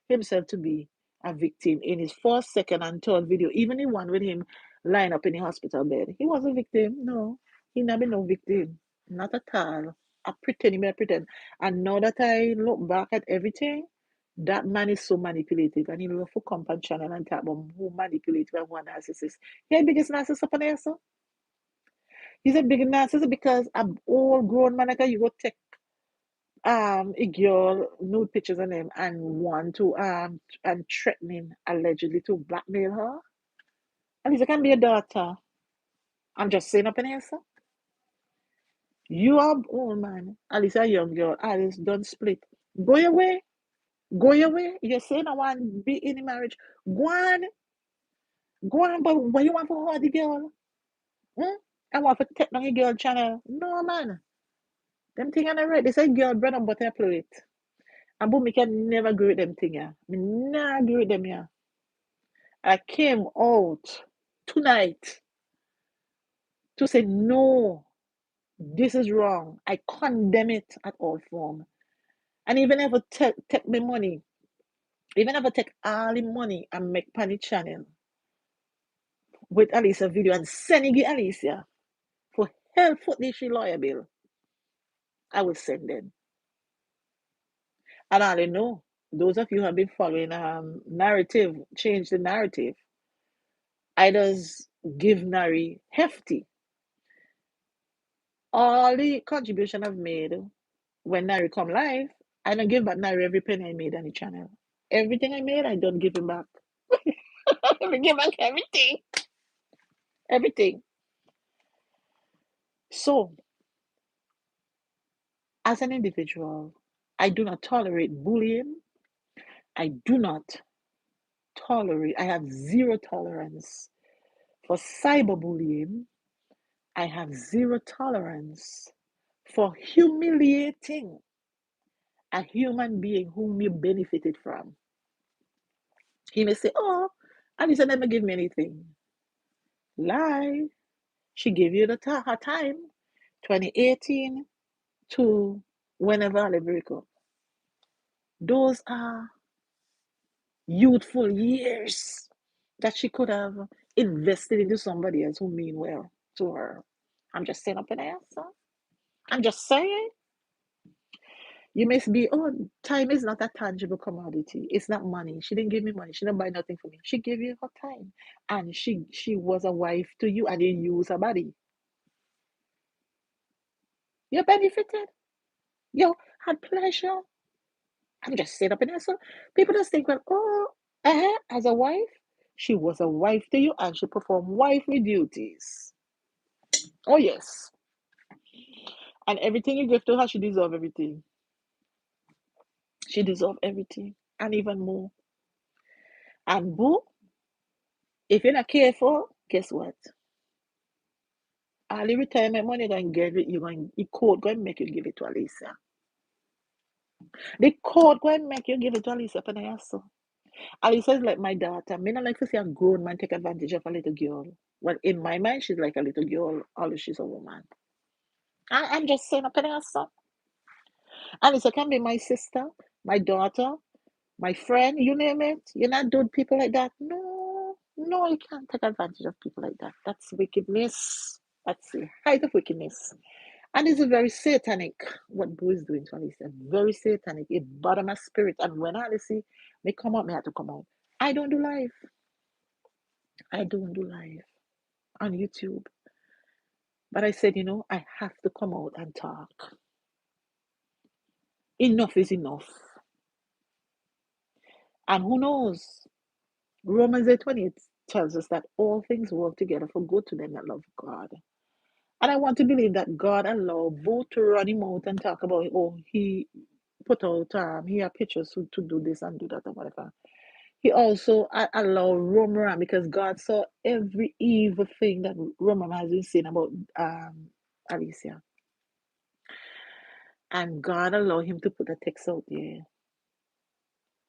himself to be a victim in his first, second, and third video. Even the one with him lying up in the hospital bed. He was a victim. No, he never no victim. Not at all. I pretend, I pretend. And now that I look back at everything, that man is so manipulative, and he love for compound channel and talk about who manipulative and one narcissist. He's the biggest narcissist up on there, so he's a big narcissist because an old grown man like you go take a girl nude pictures of him and want to and threatening allegedly to blackmail her. At least it can be a daughter. I'm just saying up in here, sir. You are old man. At least a young girl. Alice don't split. Go your way. Go your way. You're saying I want to be in a marriage. Go on. Go on, but what you want for hold the girl? Hmm? I want to take down your girl channel. No man. Them thing on the right. They say girl bread and butter plate. And but me can never agree with them thing, yeah. Me never agree with them, yeah. I came out tonight to say no, this is wrong. I condemn it at all form. And even if I take my money, even if I take all the money and make Pani channel with Alicia video and send it to Alicia for help for this lawyer bill, I will send them. And I know those of you who have been following narrative, change the narrative. I does give Nari hefty all the contribution I've made when Nari come live. I don't give back Nari every penny I made on the channel. Everything I made, I don't give him back. I give back everything. Everything. So, as an individual, I do not tolerate bullying. I do not tolerate, I have zero tolerance for cyberbullying. I have zero tolerance for humiliating a human being whom you benefited from. He may say, oh, Anissa never give me anything. Lie. She gave you her time, 2018 to whenever I break up. Those are youthful years that she could have invested into somebody else who mean well to her. I'm just saying up an answer. I'm just saying. You must be, oh, time is not a tangible commodity. It's not money. She didn't give me money. She didn't buy nothing for me. She gave you her time. And she was a wife to you and you use her body. You benefited. You had pleasure. I'm just saying up in there. So people just think, well, oh, as a wife, she was a wife to you and she performed wifely duties. Oh, yes. And everything you give to her, she deserves everything. She deserves everything and even more. And boo, if you're not careful, guess what? All the retirement money you're going to get, the court going to make you give it to Alicia. The court going to make you give it to Alicia Panayasa. Alicia is like my daughter. Me not like to see a grown man take advantage of a little girl. Well, in my mind, she's like a little girl, although she's a woman. I'm just saying, Panayasa. Alicia can be my sister, my daughter, my friend, you name it. You're not doing people like that. No, no, you can't take advantage of people like that. That's wickedness. That's the height of wickedness. And it's a very satanic what Boo is doing to Alicia. Very satanic. It bothers my spirit. And when Alicia may come out, may have to come out. I don't do live. I don't do live on YouTube. But I said, I have to come out and talk. Enough is enough. And who knows? Romans 8:28 tells us that all things work together for good to them that love God. And I want to believe that God allowed both to run him out and talk about, oh, he put out, he had pictures to do this and do that or whatever. He also allowed Roman because God saw every evil thing that Roman has been saying about Alicia. And God allowed him to put a text out there.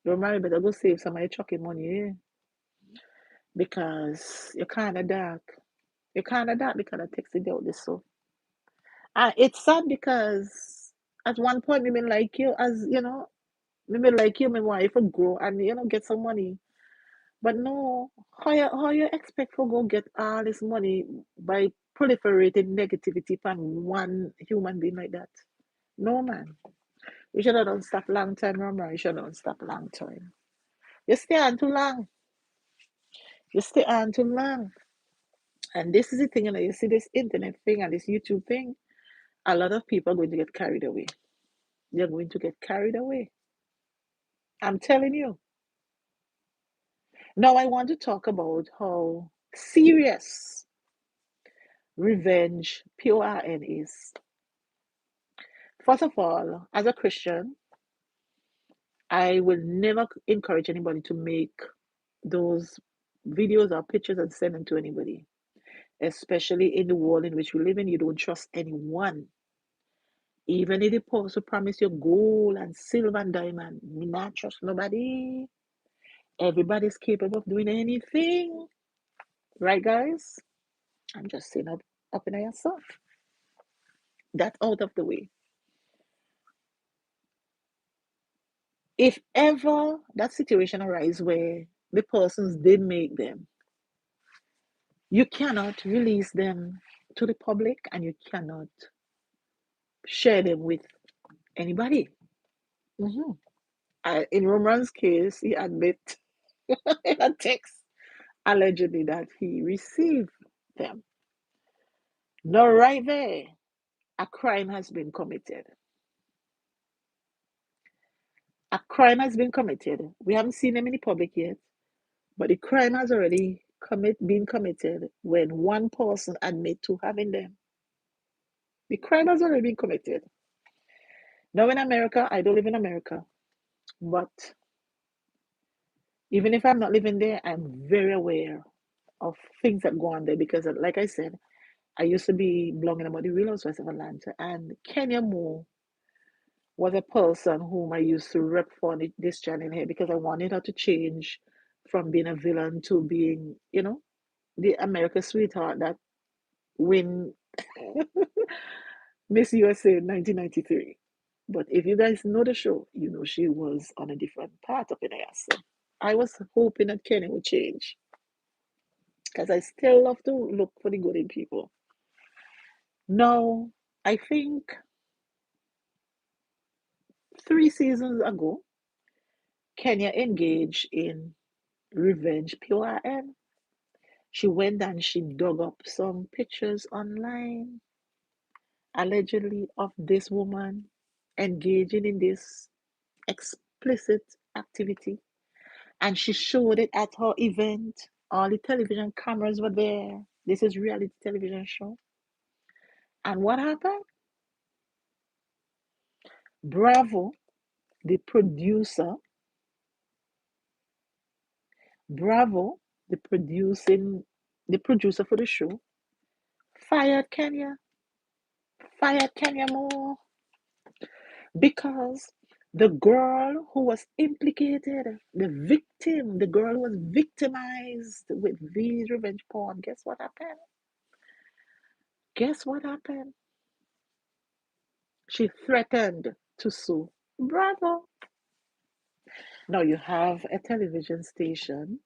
Roman, better go save somebody chucking money, because you're kind of dark. You're kind of dark because I texted out this so. It's sad because at one point, maybe like you, as maybe like you, maybe want you to grow and get some money. But no, how you expect to go get all this money by proliferating negativity from one human being like that? No, man. You should have done stop long time, remember? You should have done stop long time. You stay on too long. You stay on too long. And this is the thing, you see this internet thing and this YouTube thing, a lot of people are going to get carried away. They're going to get carried away. I'm telling you. Now I want to talk about how serious revenge, PORN, is. First of all, as a Christian, I will never encourage anybody to make those videos or pictures and send them to anybody. Especially in the world in which we live in, you don't trust anyone. Even if the person promise you gold and silver and diamond, me not trust nobody. Everybody's capable of doing anything. Right, guys? I'm just saying up in yourself. That's out of the way. If ever that situation arises where the persons did make them, you cannot release them to the public and you cannot share them with anybody. Mhm. In Roman's case, he admit in a text allegedly that he received them. Now, right there, a crime has been committed. A crime has been committed. We haven't seen them in the public yet, but the crime has already been committed when one person admit to having them. The crime has already been committed. Now in America, I don't live in America, but even if I'm not living there, I'm very aware of things that go on there because, like I said, I used to be blogging about the Real Housewives of Atlanta, and Kenya Moore was a person whom I used to rep for this channel here because I wanted her to change from being a villain to being, the American sweetheart that win Miss USA in 1993. But if you guys know the show, you know she was on a different part of it. So I was hoping that Kenny would change because I still love to look for the good in people. Now, I think 3 seasons ago, Kenya engaged in revenge PORN. She went and she dug up some pictures online, allegedly of this woman engaging in this explicit activity. And she showed it at her event. All the television cameras were there. This is reality television show. And what happened? Bravo the producer, Bravo, the producer for the show, fired Kenya, fired Kenya Moore because the girl who was implicated, the victim, the girl who was victimized with these revenge porn, guess what happened? Guess what happened? She threatened to sue. Bravo. Now you have a television station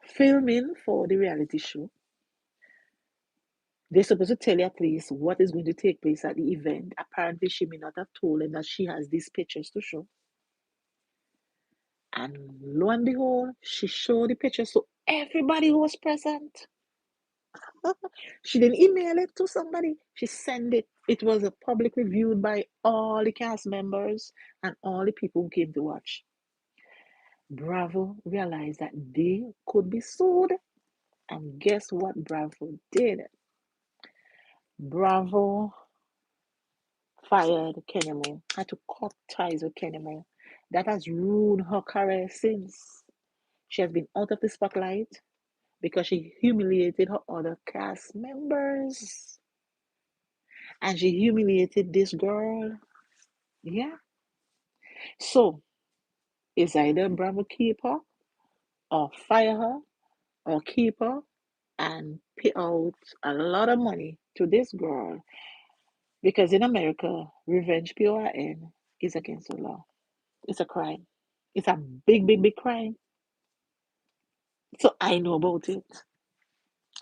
filming for the reality show. They're supposed to tell you at least what is going to take place at the event. Apparently, she may not have told them that she has these pictures to show. And lo and behold, she showed the pictures to everybody who was present. She didn't email it to somebody. She sent it. It was a public reviewed by all the cast members and all the people who came to watch. Bravo realized that they could be sued. And guess what Bravo did? Bravo fired Kenya Moore, had to cut ties with Kenya Moore. That has ruined her career since. She has been out of the spotlight because she humiliated her other cast members. And she humiliated this girl. Yeah. So it's either Bravo keep her or fire her or keep her and pay out a lot of money to this girl. Because in America, revenge PORN is against the law. It's a crime. It's a big, big, big crime. So I know about it.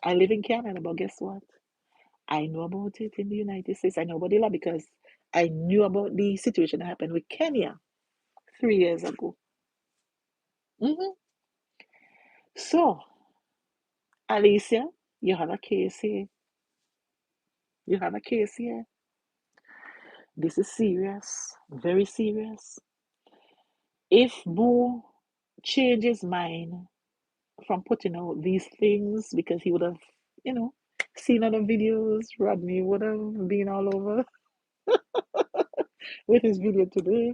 I live in Canada, but guess what? I know about it in the United States. I know about the law because I knew about the situation that happened with Kenya 3 years ago. hmm So, Alicia, you have a case here. You have a case here. This is serious, very serious. If Boo changes his mind from putting out these things because he would have, you know, seen other videos, Rodney would have been all over with his video today.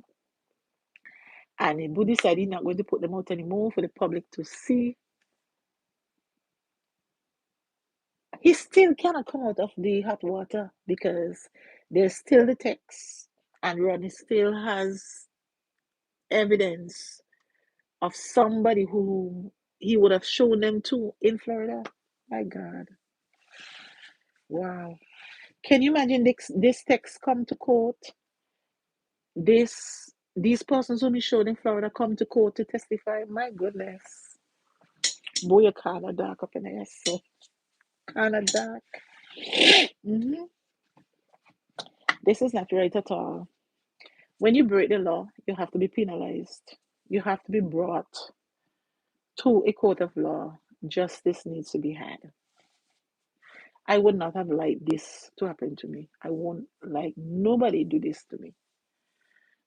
And Boo decided he's not going to put them out anymore for the public to see. He still cannot come out of the hot water because there's still the text, and Rodney still has evidence of somebody who he would have shown them to in Florida. My God. Wow. Can you imagine this text come to court? These persons whom he showed in Florida come to court to testify. My goodness. Boy, you're kind of dark up in there. So kind of dark. hmm This is not right at all. When you break the law, you have to be penalized. You have to be brought to a court of law. Justice needs to be had. I would not have liked this to happen to me. I won't like nobody do this to me.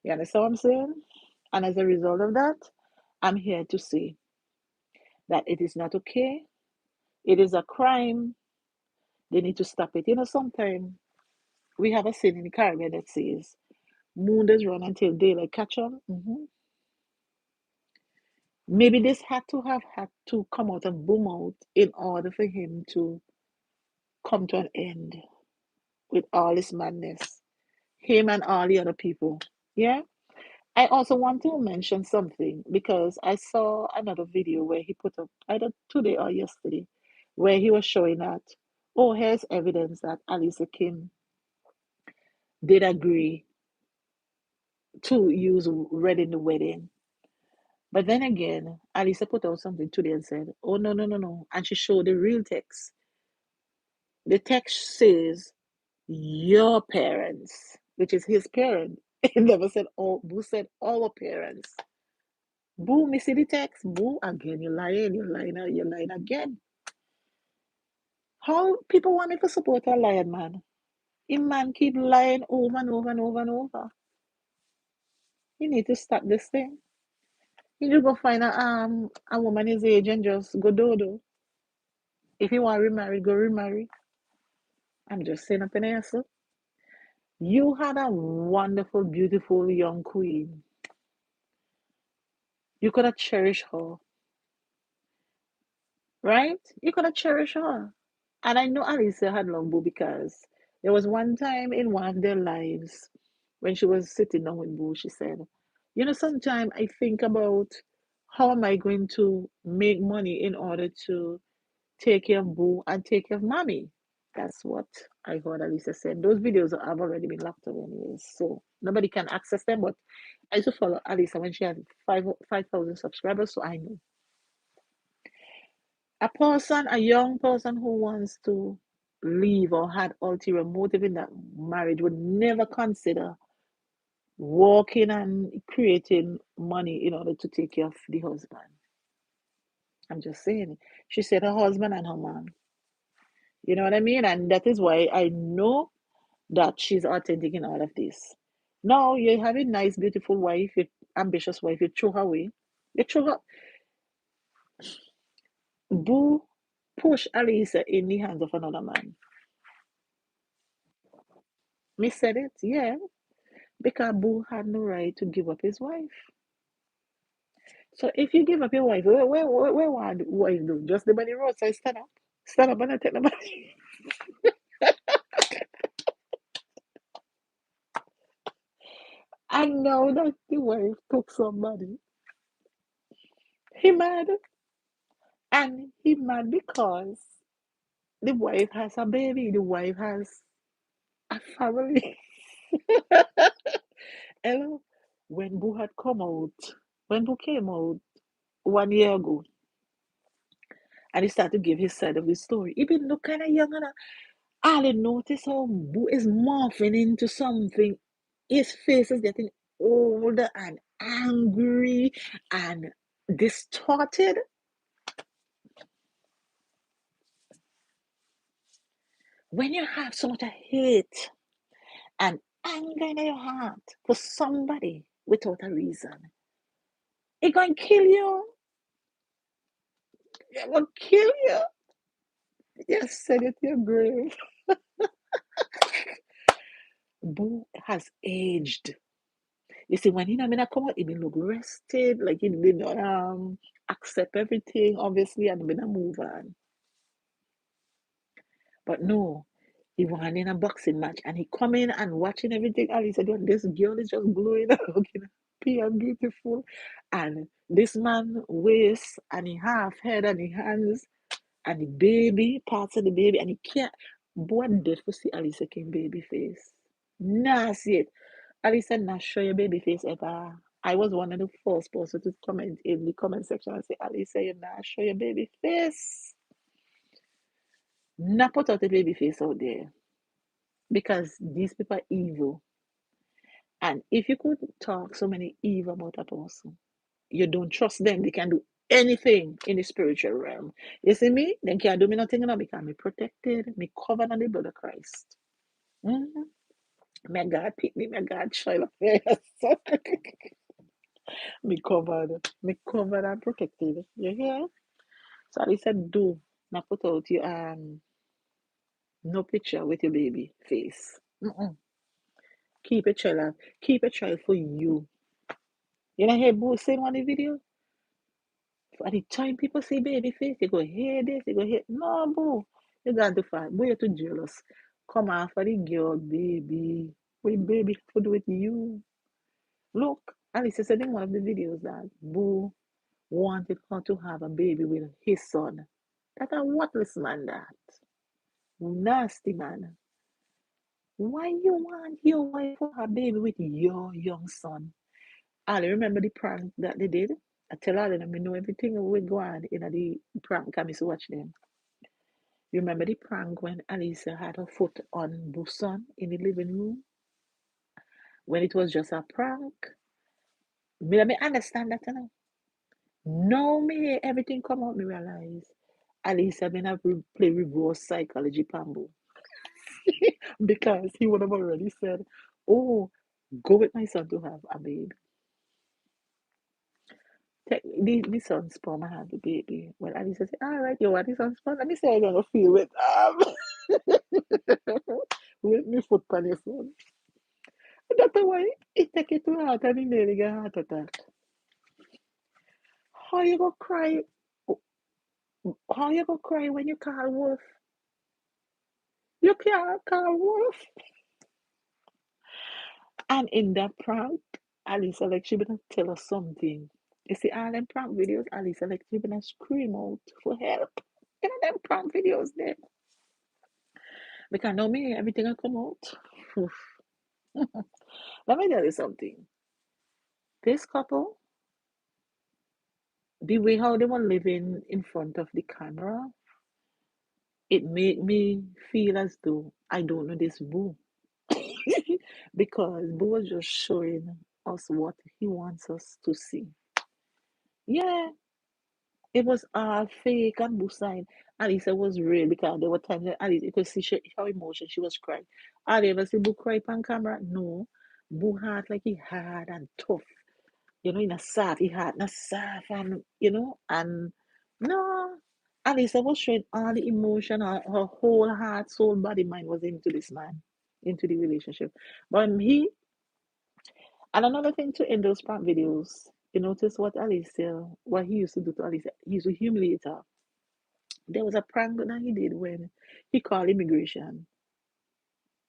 You understand what I'm saying? And as a result of that, I'm here to say that it is not okay. It is a crime. They need to stop it. You know, sometimes we have a saying in the Caribbean that says, moon does run until daylight catch on. Maybe this had to have had to come out of boom out in order for him to come to an end with all this madness. Him and all the other people. Yeah. I also want to mention something because I saw another video where he put up either today or yesterday where he was showing that, oh, here's evidence that Alicia Kim did agree to use red in the wedding. But then again, Alicia put out something today and said, oh, no, no, no, no. And she showed the real text. The text says, your parents, which is his parent. It never said, oh, Boo said, our parents. Boo, me see the text. Boo, again, you're lying again. How people want me to support a lion man? A man keep lying over and over and over and over. You need to stop this thing. You just go find a woman his age and just go dodo. If you want to remarry, go remarry. I'm just saying up in here, so. You had a wonderful, beautiful young queen. You could have cherished her, right? You could have cherished her. And I know Alicia had Boo because there was one time in one of their lives when she was sitting down with Boo, she said, you know, sometimes I think about how am I going to make money in order to take care of Boo and take care of Mommy. That's what I heard Alicia said. Those videos have already been locked away anyways, so nobody can access them. But I used to follow Alicia when she had 5,000 subscribers, so I know. A young person who wants to leave or had ulterior motive in that marriage would never consider working and creating money in order to take care of the husband. I'm just saying. She said her husband and her man. You know what I mean? And that is why I know that she's authentic in all of this. Now you have a nice, beautiful wife, a ambitious wife, you throw her away. You throw her. Boo push Alisa in the hands of another man. Me said it, yeah. Because Boo had no right to give up his wife. So if you give up your wife, where would wife do? Just the body road, so stand up. Stand up and I take the body. I know that the wife took somebody. He mad. And he mad because the wife has a baby. The wife has a family. Hello. When Boo had come out, when Boo came out 1 year ago, and he started to give his side of the story, he been look kind of young and all I notice how Boo is morphing into something. His face is getting older and angry and distorted. When you have so much hate and anger in your heart for somebody without a reason, it gonna kill you. It will kill you. Yes, send it to your grave. Boo has aged. You see, when he I mean, I come out, he been look rested, like he been accept everything, obviously, and he been a move on. But no, he won in a boxing match and he come in and watching everything. And he said, this girl is just glowing and looking happy and beautiful. And this man waist and he half head and he hands and the baby, parts of the baby, and he can't. Boy, deaf to see Alicia Kim baby face. Nah, see it. Alicia not show your baby face ever. I was one of the first person to comment in the comment section and say, Alicia, you not show your baby face. Not put out the baby face out there. Because these people are evil. And if you could talk so many evil about a person, you don't trust them. They can do anything in the spiritual realm. You see me? They can't do me nothing now because me protected, me covered on the blood of Christ. Mm-hmm. May God pick me, may God shine up there. Me covered and protected. You hear? So he said, do not put out your no picture with your baby face. Mm-mm. Keep a child, keep a child for you. You know, hear Boo saying on the video? At the time people see baby face, you go hear this, you go hear, no, Boo, you got to fight. Boo, you're too jealous. Come after the girl, baby. What baby to do with you? Look, Alice said in one of the videos that Boo wanted her to have a baby with his son. That a worthless man, that. Nasty man. Why you want your wife to have a baby with your young son? I remember the prank that they did. I tell all of them, I know everything that we go on in the prank. I miss watch them. You remember the prank when Alicia had her foot on Busan in the living room? When it was just a prank? Me, me understand that now. Now me everything come out, me realize Alicia been have play reverse psychology pambo. Because he would have already said, oh, go with my son to have a baby. The son's sperm had the baby. Well, Alicia said, all right, you want the son's sperm? Let me say I'm gonna feel with with me foot on your son. That's why it take it to heart and he nearly get heart attack. How you go cry? How you go cry when you call wolf? You can't call wolf. And in that prank, Alicia like she gonna tell us something. You see all them prank videos, Alicia like she gonna scream out for help. You know them prank videos there. Because no me, everything will come out. Oof. Let me tell you something. This couple, the way how they were living in front of the camera, it made me feel as though I don't know this boo. Because Boo was just showing us what he wants us to see. Yeah, it was all fake and Boo sign. Alisa was real because there were times that Alice, you could see her emotion. She was crying. Are you ever see Boo cry on camera? No. Boo heart like he hard and tough. In a soft, he had not soft and and no. Alisa was showing all the emotion, her whole heart, soul, body, mind was into this man, into the relationship. But and another thing to end those prank videos, you notice what he used to do to Alicia, he used to humiliate her. There was a prank that he did when he called immigration,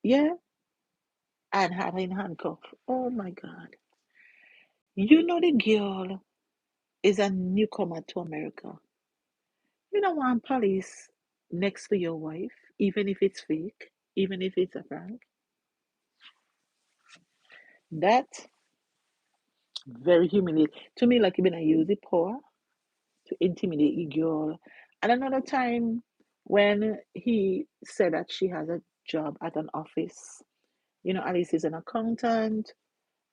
yeah, and had her in handcuffs. Oh my God. The girl is a newcomer to America. You don't want police next to your wife, even if it's fake, even if it's a prank. That very humiliating. To me, like you're gonna use the power to intimidate a girl. And another time when he said that she has a job at an office. Alice is an accountant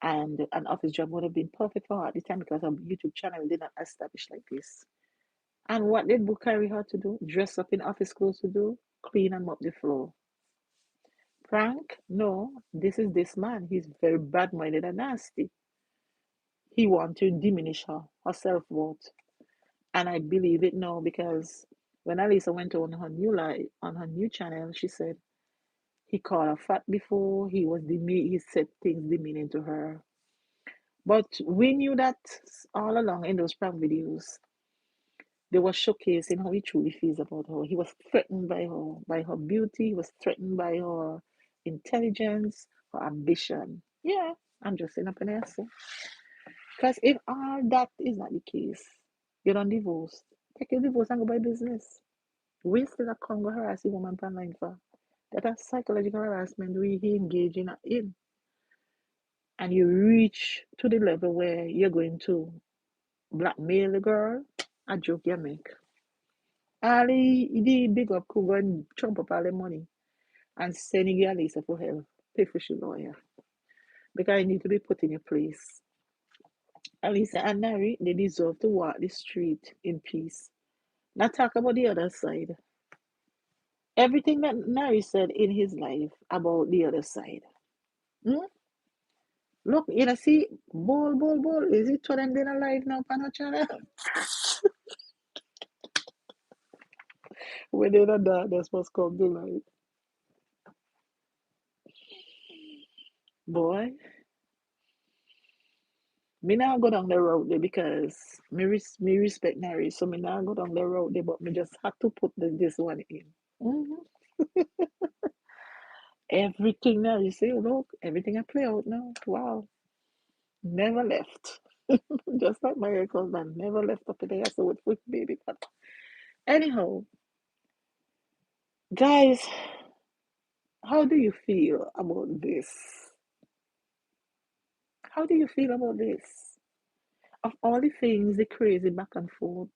and an office job would have been perfect for her at the time because her YouTube channel did not establish like this. And what did Book carry her to do? Dress up in office clothes to do? Clean and mop the floor. Prank? No, this is this man. He's very bad minded and nasty. He wants to diminish her self worth. And I believe it now because when Alisa went on her new live on her new channel, she said he called her fat before. He said things demeaning to her. But we knew that all along in those prank videos, they were showcasing how he truly feels about her. He was threatened by her beauty. He was threatened by her intelligence, her ambition. Yeah, I'm just saying up an answer. Because if all that is not the case, you're not divorced. Take your divorce and go by business. We still a Congo harassing woman online for. That a psychological harassment we engage in. And you reach to the level where you're going to blackmail the girl, a joke you make. The big up could go and chump up all the money and send you Lisa for help. Pay for your lawyer. Because I need to be put in your place. Alisa and Nari, they deserve to walk the street in peace. Now talk about the other side. Everything that Nari said in his life about the other side. Hmm? Look, see, ball. Is it to them then alive now, Panochana? When they're not that, that's what's come to life. Boy, me now go down the road there because me respect Nari, so me now go down the road there, but me just had to put this one in. Mhm. Everything now, you see, look, everything I play out now. Wow, never left. Just like my ex-husband, never left up in the house with baby. But anyhow, guys, how do you feel about this? How do you feel about this? Of all the things, the crazy back and forth.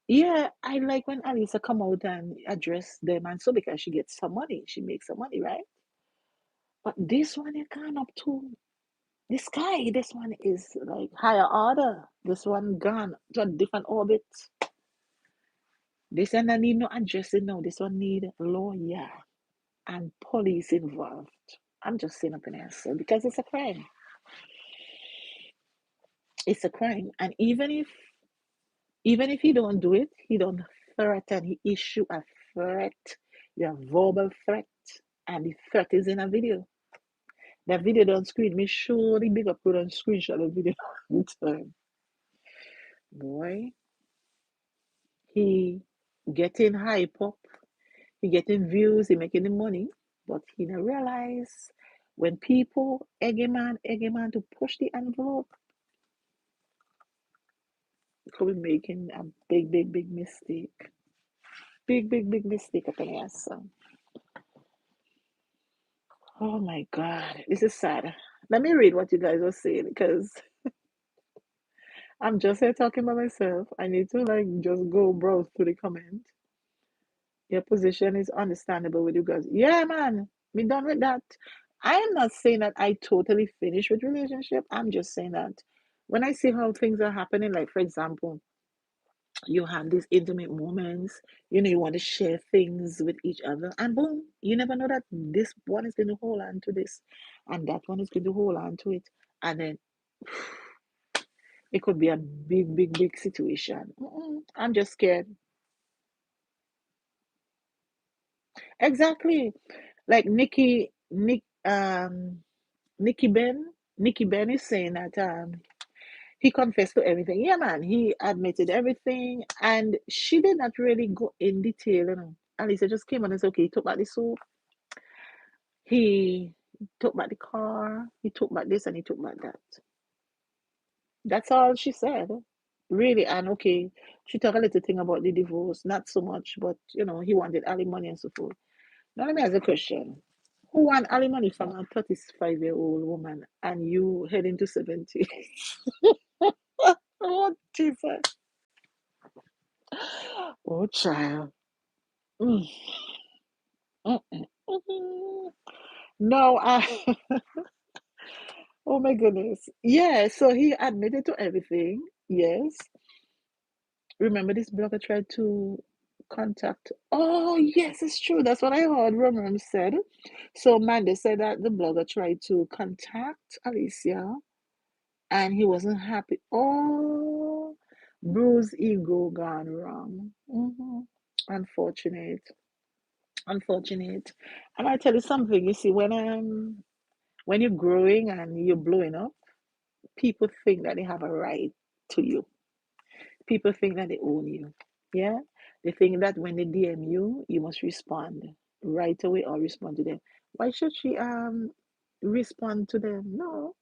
Yeah, I like when Alisa come out and address them and so because she gets some money, she makes some money, right? But this one you can't up to the sky. This one is like higher order. This one gone to a different orbit. This one I need no addressing now. This one need lawyer and police involved. I'm just saying up an answer because it's a crime. It's a crime. And even if he don't do it, he don't threaten, he issue a threat, a verbal threat. And the threat is in a video. That video don't screen me surely big up on screenshot the video all the time. Boy, he getting hype up, he getting views, he making the money, but he don't realize when people egg a man to push the envelope, he could be making a big mistake. Big mistake up in here. So, oh my God, this is sad. Let me read what you guys are saying because I'm just here talking by myself. I need to like just go browse through the comment. Your position is understandable with you guys. Yeah, man, be done with that. I am not saying that I totally finished with relationship. I'm just saying that when I see how things are happening, like for example, you have these intimate moments, you want to share things with each other, and boom, you never know that this one is going to hold on to this, and that one is going to hold on to it, and then it could be a big situation. I'm just scared. Exactly. Like Nikki Ben is saying that he confessed to everything. Yeah, man, he admitted everything, and she did not really go in detail. Alicia just came on and said, okay, he took back the soap, he took back the car, he took back this, and he took back that. That's all she said. Really, and okay, she talked a little thing about the divorce, not so much, but he wanted alimony and so forth. Now let me ask a question. Who want alimony from a 35-year-old woman and you heading to 70? Oh, Jesus. Oh, child. Mm, mm, mm, mm. No, oh my goodness. Yeah, so he admitted to everything. Yes. Remember this blogger tried to contact. Oh, yes, it's true. That's what I heard Roman said. So Mandy said that the blogger tried to contact Alicia and he wasn't happy. Oh, Bruce ego gone wrong. Unfortunate, unfortunate. And I tell you something. You see, when you're growing and you're blowing up, people think that they have a right to you. People think that they own you. Yeah, they think that when they DM you, you must respond right away or respond to them. Why should she respond to them? No,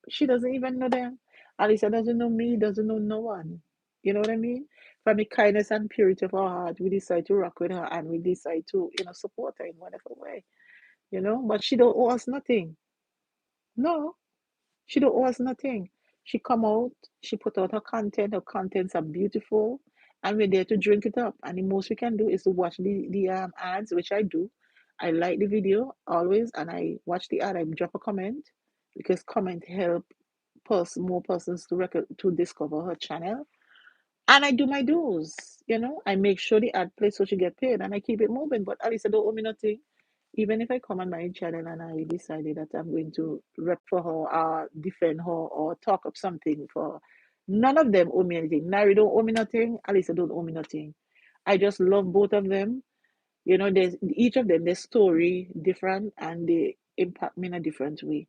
she doesn't even know them. Alisa doesn't know me, doesn't know no one. You know what I mean? From the kindness and purity of our heart, we decide to rock with her and we decide to, support her in whatever way. But she don't owe us nothing. No, she don't owe us nothing. She come out, she put out her contents are beautiful, and we're there to drink it up. And the most we can do is to watch the ads, which I do. I like the video always, and I watch the ad. I drop a comment because comment help more persons to discover her channel. And I do my dues. I make sure the ad plays so she get paid, and I keep it moving. But at least I don't owe me nothing. Even if I come on my channel and I decided that I'm going to rep for her or defend her or talk up something for her, none of them owe me anything. Nari don't owe me nothing. Alisa don't owe me nothing. I just love both of them. There's each of them, their story different and they impact me in a different way.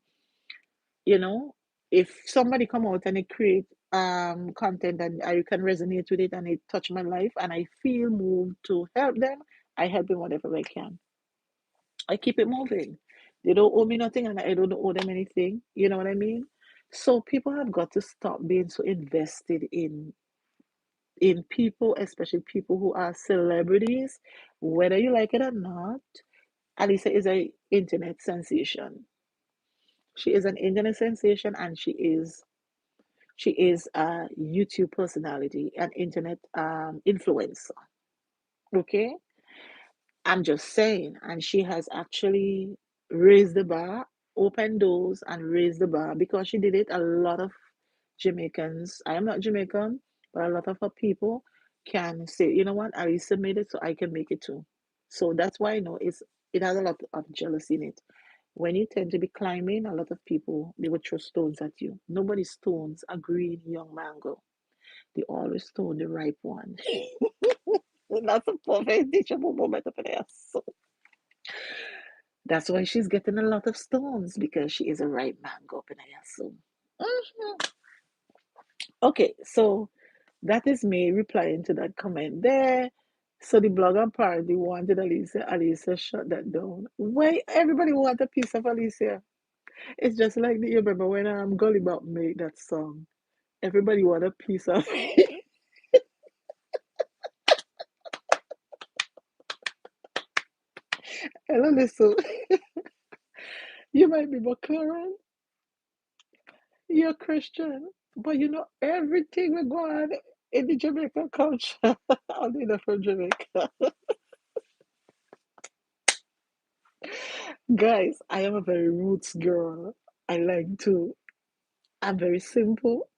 you know if somebody come out and they create content and I can resonate with it and it touch my life and I feel moved to help them, I help them whatever I can. I keep it moving. They don't owe me nothing and I don't owe them anything. You know what I mean? So people have got to stop being so invested in people, especially people who are celebrities, whether you like it or not. Alisa is a internet sensation. She is an internet sensation and she is a YouTube personality, an internet influencer. Okay, I'm just saying, and she has actually raised the bar, opened doors, and raised the bar because she did it. A lot of Jamaicans, I am not Jamaican, but a lot of her people can say, you know what, Arisa made it, so I can make it too. So that's why I know it has a lot of jealousy in it. When you tend to be climbing, a lot of people they will throw stones at you. Nobody stones a green young mango. They always stone the ripe one. That's a perfect teachable moment of an ass. That's why she's getting a lot of stones because she is a right man, go up and I assume. Mhm. Okay, so that is me replying to that comment there. So the blogger apparently wanted Alicia. Alicia shut that down. Why everybody want a piece of Alicia? It's just like you remember when Gully Bop made that song. Everybody want a piece of Hello, listen. You might be McLaren, you're Christian, but you know everything we go on in the Jamaican culture. Only the from Jamaica. Guys, I am a very roots girl. I like to, I'm very simple.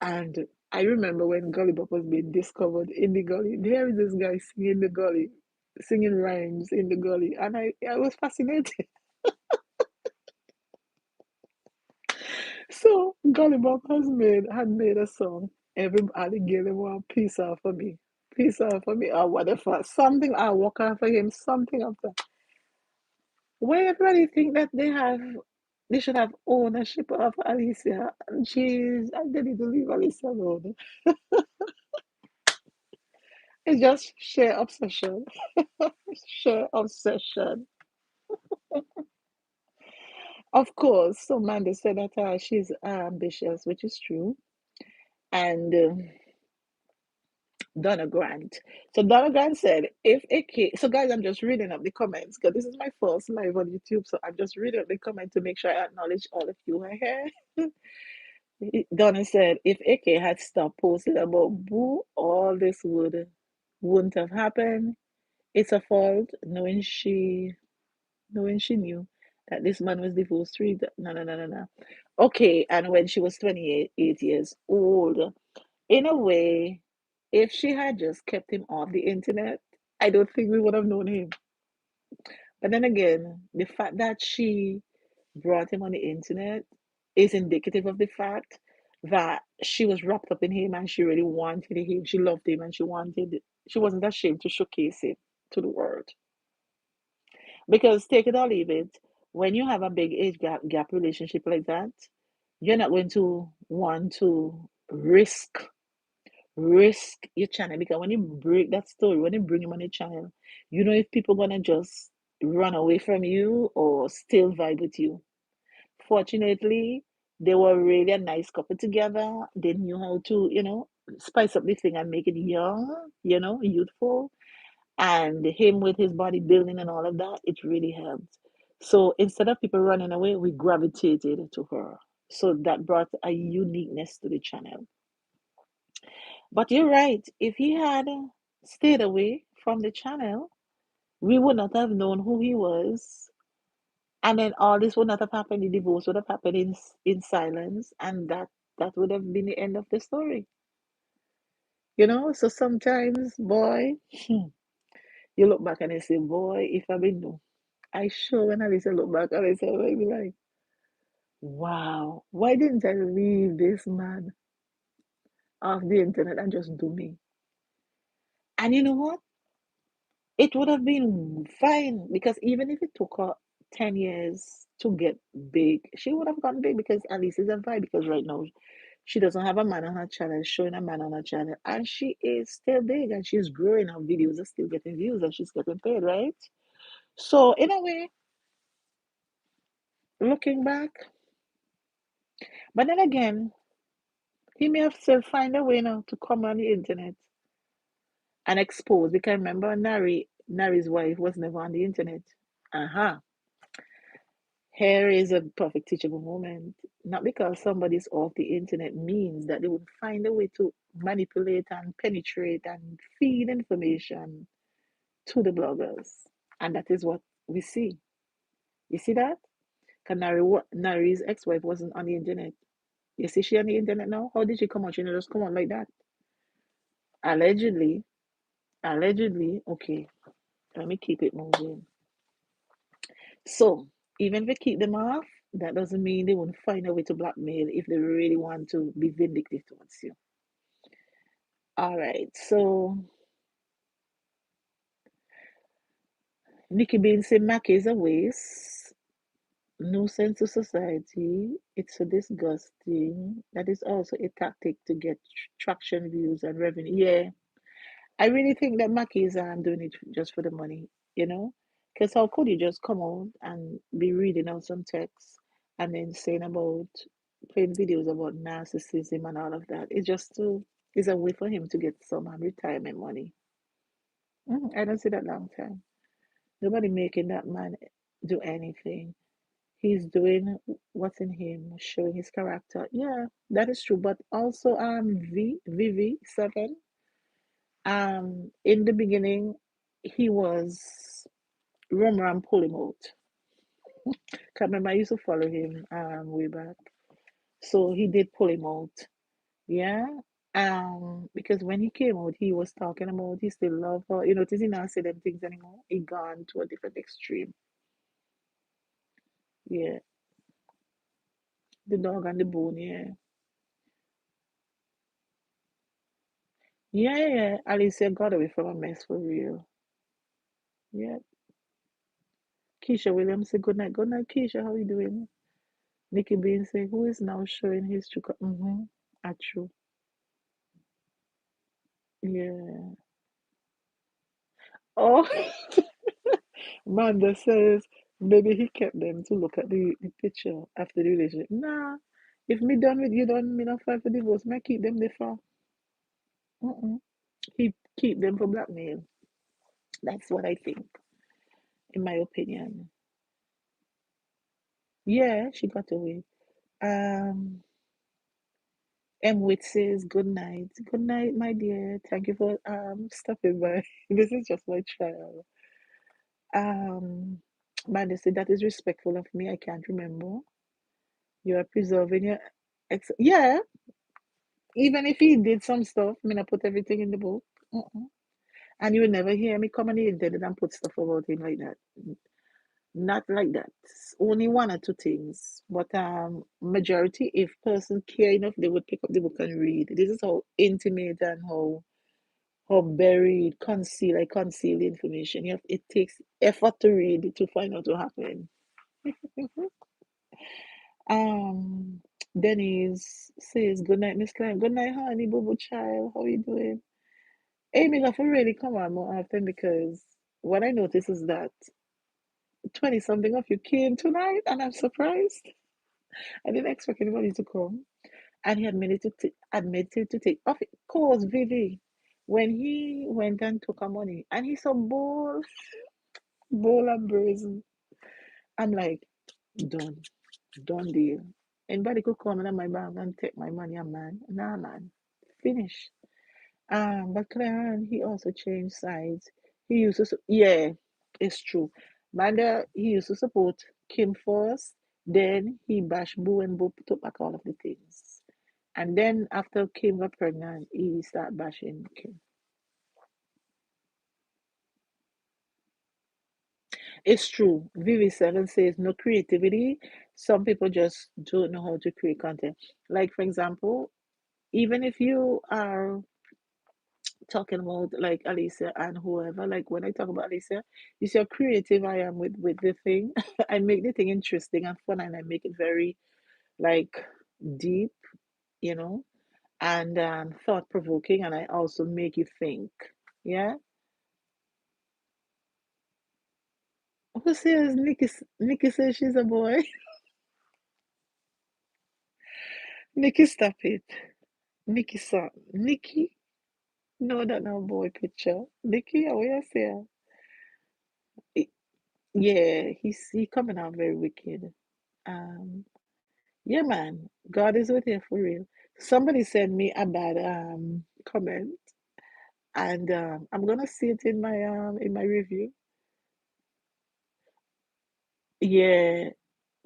And I remember when Gully Bop was being discovered in the gully. There is this guy singing in the gully, singing rhymes in the gully. And I was fascinated. So Gully Bop had made a song. Every alligator want peace out for me. Peace out for me or whatever. Something I walk out for him, something after. Why everybody think that they should have ownership of Alicia? Jeez, I need to leave Alicia alone. It's just sheer obsession. Sheer obsession. Of course, so Mandy said that she's ambitious, which is true. And Donna Grant. So Donna Grant said, if it came, so guys, I'm just reading up the comments because this is my first live on YouTube. So I'm just reading up the comment to make sure I acknowledge all of you are here. Donna said, if AK had stopped posting about Boo, all this wouldn't have happened. It's a fault knowing she knew that this man was divorced three. No, no, no, no, no. Okay, and when she was 28 years old, in a way, if she had just kept him off the internet, I don't think we would have known him. But then again, the fact that she brought him on the internet is indicative of the fact that she was wrapped up in him and she really wanted him. She loved him and she wasn't ashamed to showcase it to the world. Because take it or leave it, when you have a big age gap relationship like that, you're not going to want to risk your channel because when you break that story, when you bring him on your channel, you know if people gonna just run away from you or still vibe with you. Fortunately, they were really a nice couple together. They knew how to, spice up the thing and make it young, youthful. And him with his bodybuilding and all of that, it really helped. So instead of people running away, we gravitated to her. So that brought a uniqueness to the channel. But you're right. If he had stayed away from the channel, we would not have known who he was. And then all this would not have happened. The divorce would have happened in silence. And that would have been the end of the story. So sometimes, boy, you look back and you say, boy, if I been know. I sure when I used to look back and I said, I be like, wow, why didn't I leave this man off the internet and just do me? And you know what? It would have been fine because even if it took her 10 years to get big, she would have gone big because at least it's a vibe. Because right now, she doesn't have a man on her channel, showing a man on her channel, and she is still big and she's growing. Her videos are still getting views and she's getting paid, right? So, in a way, looking back, but then again, he may have still find a way now to come on the internet and expose. Because remember, Nari's wife was never on the internet. Uh-huh. Here is a perfect teachable moment. Not because somebody's off the internet means that they will find a way to manipulate and penetrate and feed information to the bloggers. And that is what we see. You see that? Because Nari's ex-wife wasn't on the internet. You see she on the internet now? How did she come on? She didn't just come on like that. Allegedly, okay, let me keep it moving. So, even if we keep them off, that doesn't mean they won't find a way to blackmail if they really want to be vindictive towards you. All right, so Nikki Bean say Mac is a waste. No sense to society. It's so disgusting. That is also a tactic to get traction, views, and revenue. Yeah, I really think that Mackey's doing it just for the money, you know? Because how could you just come out and be reading out some text and then saying about playing videos about narcissism and all of that? It's a way for him to get some retirement money. I don't see that long time. Nobody making that man do anything. He's doing what's in him, showing his character. Yeah, that is true. But also, VV7, in the beginning, he was Ram pull him out. Can't remember, I used to follow him way back. So he did pull him out. Yeah. Because when he came out, he was talking about he still love her. You know, does he not say them things anymore? He gone to a different extreme. Yeah. The dog and the bone, yeah. Yeah, yeah. Alicia got away from a mess for real. Yeah. Keisha Williams said good night. Good night, Keisha. How you doing? Nikki Bean say, who is now showing his true true. Yeah. Oh, Manda says maybe he kept them to look at the picture after the relationship. Nah, if me done with you done, me not fight for divorce. Me keep them there for. Mm-mm. Keep them for blackmail. That's what I think, in my opinion. Yeah, she got away. Um, Wit says good night. Good night, my dear. Thank you for stopping by. This is just my child. Manda said that is respectful of me. I can't remember. You are preserving your yeah, even if he did some stuff, I mean, I put everything in the book. Mm-mm. And you will never hear me come on the internet and put stuff about him like that. Not like that. Only one or two things. But majority, if person care enough, they would pick up the book and read. This is how intimate and how buried, conceal, I conceal the information. It takes effort to read to find out what happened. Um, Denise says, good night, Miss Klein. Good night, honey, boo boo child. How you doing? Amy, I really come on more often because what I notice is that 20 something of you came tonight and I'm surprised. I didn't expect anybody to come. And he admitted to take, of course, Vivi, when he went and took our money and he saw bowl and brazen. I'm like, done, done deal. Anybody could come in my bank and take my money, man. Nah, man, finish. But Clarence, he also changed sides. He used to, yeah, it's true. Manda, he used to support Kim first, then he bashed Boo and Boo took back all of the things. And then after Kim got pregnant, he started bashing Kim. It's true. VV7 says no creativity. Some people just don't know how to create content. Like, for example, even if you are talking about like Alicia and whoever, like when I talk about Alicia, you see how creative I am with the thing. I make the thing interesting and fun and I make it very like deep, you know, and thought provoking and I also make you think. Yeah. Who says Nikki says she's a boy? Nikki, stop it. Nikki, son. Nikki? No, that no boy picture. Nikki, how you say? Yeah, he coming out very wicked. Um, yeah, man, God is with you for real. Somebody sent me a bad comment, and I'm gonna see it in my review. Yeah,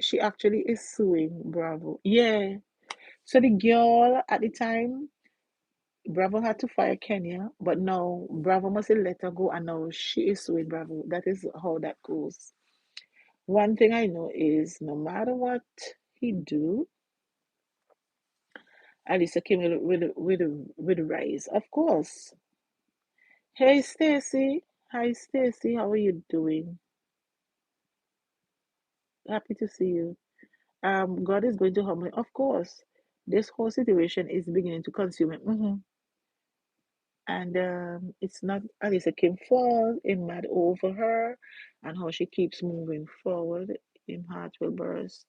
she actually is suing Bravo. Yeah, so the girl at the time, Bravo had to fire Kenya, but now Bravo must let her go, and now she is suing Bravo. That is how that goes. One thing I know is no matter what he do, Alicia Kim will rise. Of course. Hey Stacy. Hi Stacy, how are you doing? Happy to see you. God is going to help me. Of course, this whole situation is beginning to consume it. And it's not Alicia Kim fault. Him mad over her and how she keeps moving forward. Him heart will burst.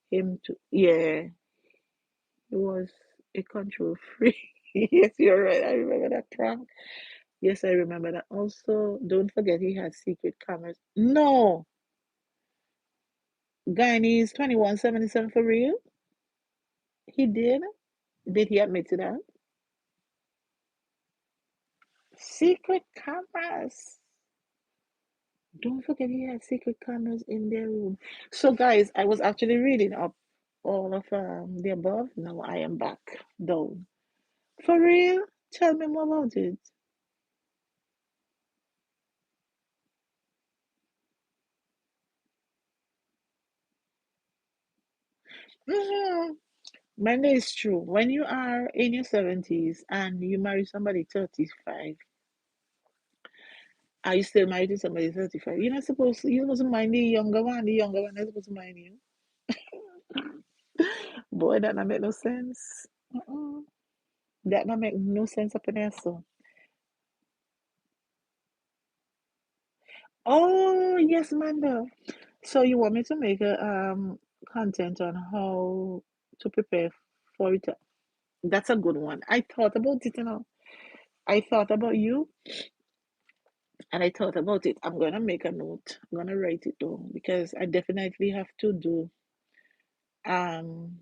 Him to yeah, it was a control free. Yes, you're right. I remember that prank. Yes, I remember that. Also, don't forget he had secret cameras. No, Guyanese 2177 for real. He did. Did he admit to that? Secret cameras. Don't forget he had secret cameras in their room. So, guys, I was actually reading up all of the above. Now I am back down. For real? Tell me more about it. hmm Mine is true. When you are in your 70s and you marry somebody 35, are you still married to somebody 35? You're not supposed to, you're supposed to mind the younger one is supposed to mind you. Boy, that not make no sense. Uh-uh. That not make no sense up in there, so. Oh, yes, Manda. So you want me to make a content on how to prepare for it? That's a good one. I thought about it, you know. I thought about you and I thought about it. I'm gonna make a note. I'm gonna write it down because I definitely have to do um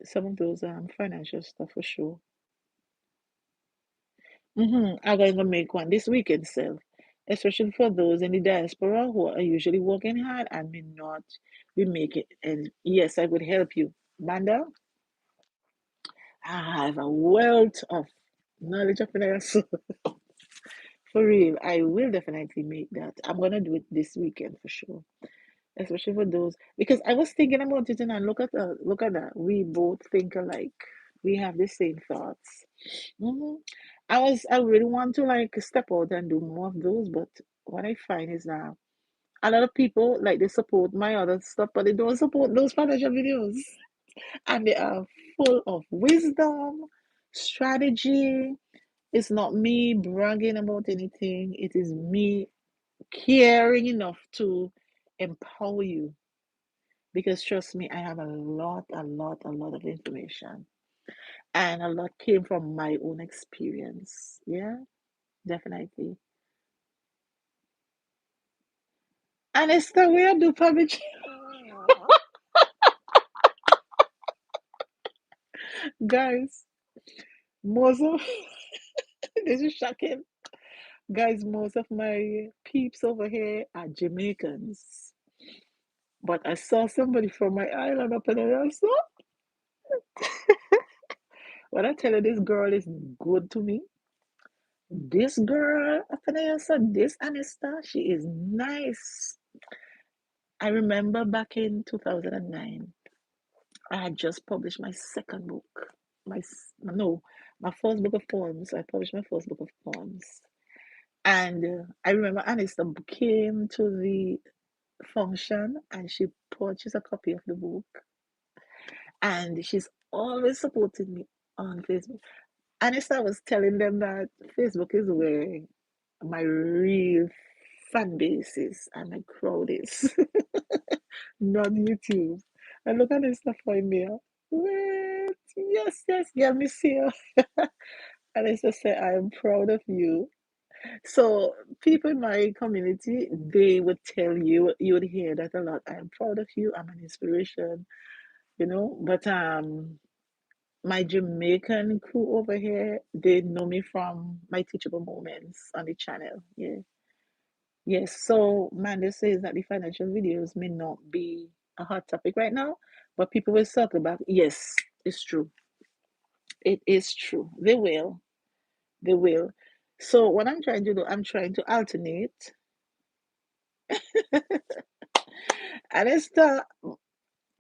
some of those financial stuff for sure. I'm going to make one this weekend, self, especially for those in the diaspora who are usually working hard and may not be making. And yes, I would help you, Manda. I have a wealth of knowledge of finance. So for real, I will definitely make that. I'm gonna do it this weekend for sure, especially for those because I was thinking about it and look at that. We both think alike. We have the same thoughts. hmm I really want to like step out and do more of those, but what I find is that a lot of people like they support my other stuff, but they don't support those financial videos, and they are full of wisdom, strategy. It's not me bragging about anything. It is me caring enough to empower you because trust me, I have a lot of information, and a lot came from my own experience. Yeah, definitely. And it's the way I do public. Guys, most of this is shocking. Guys, most of my peeps over here are Jamaicans. But I saw somebody from my island up in there also. When I tell you this girl is good to me, this girl up in there also, this Anista, she is nice. I remember back in 2009, I had just published my second book. No, my first book of poems. I published my first book of poems. And I remember Anissa came to the function and she purchased a copy of the book. And she's always supported me on Facebook. Anissa was telling them that Facebook is where my real fan base is and my crowd is, not YouTube. And look at this stuff for me. Wait, yes, yes, yeah, me see you. And I just say, I am proud of you. So people in my community, they would tell you, you would hear that a lot. I am proud of you. I'm an inspiration, you know. But my Jamaican crew over here, they know me from my teachable moments on the channel. Yeah. Yes. So Manda says that the financial videos may not be a hot topic right now, but people will circle back. Yes, it's true. It is true. They will. They will. So what I'm trying to do, I'm trying to alternate. And it's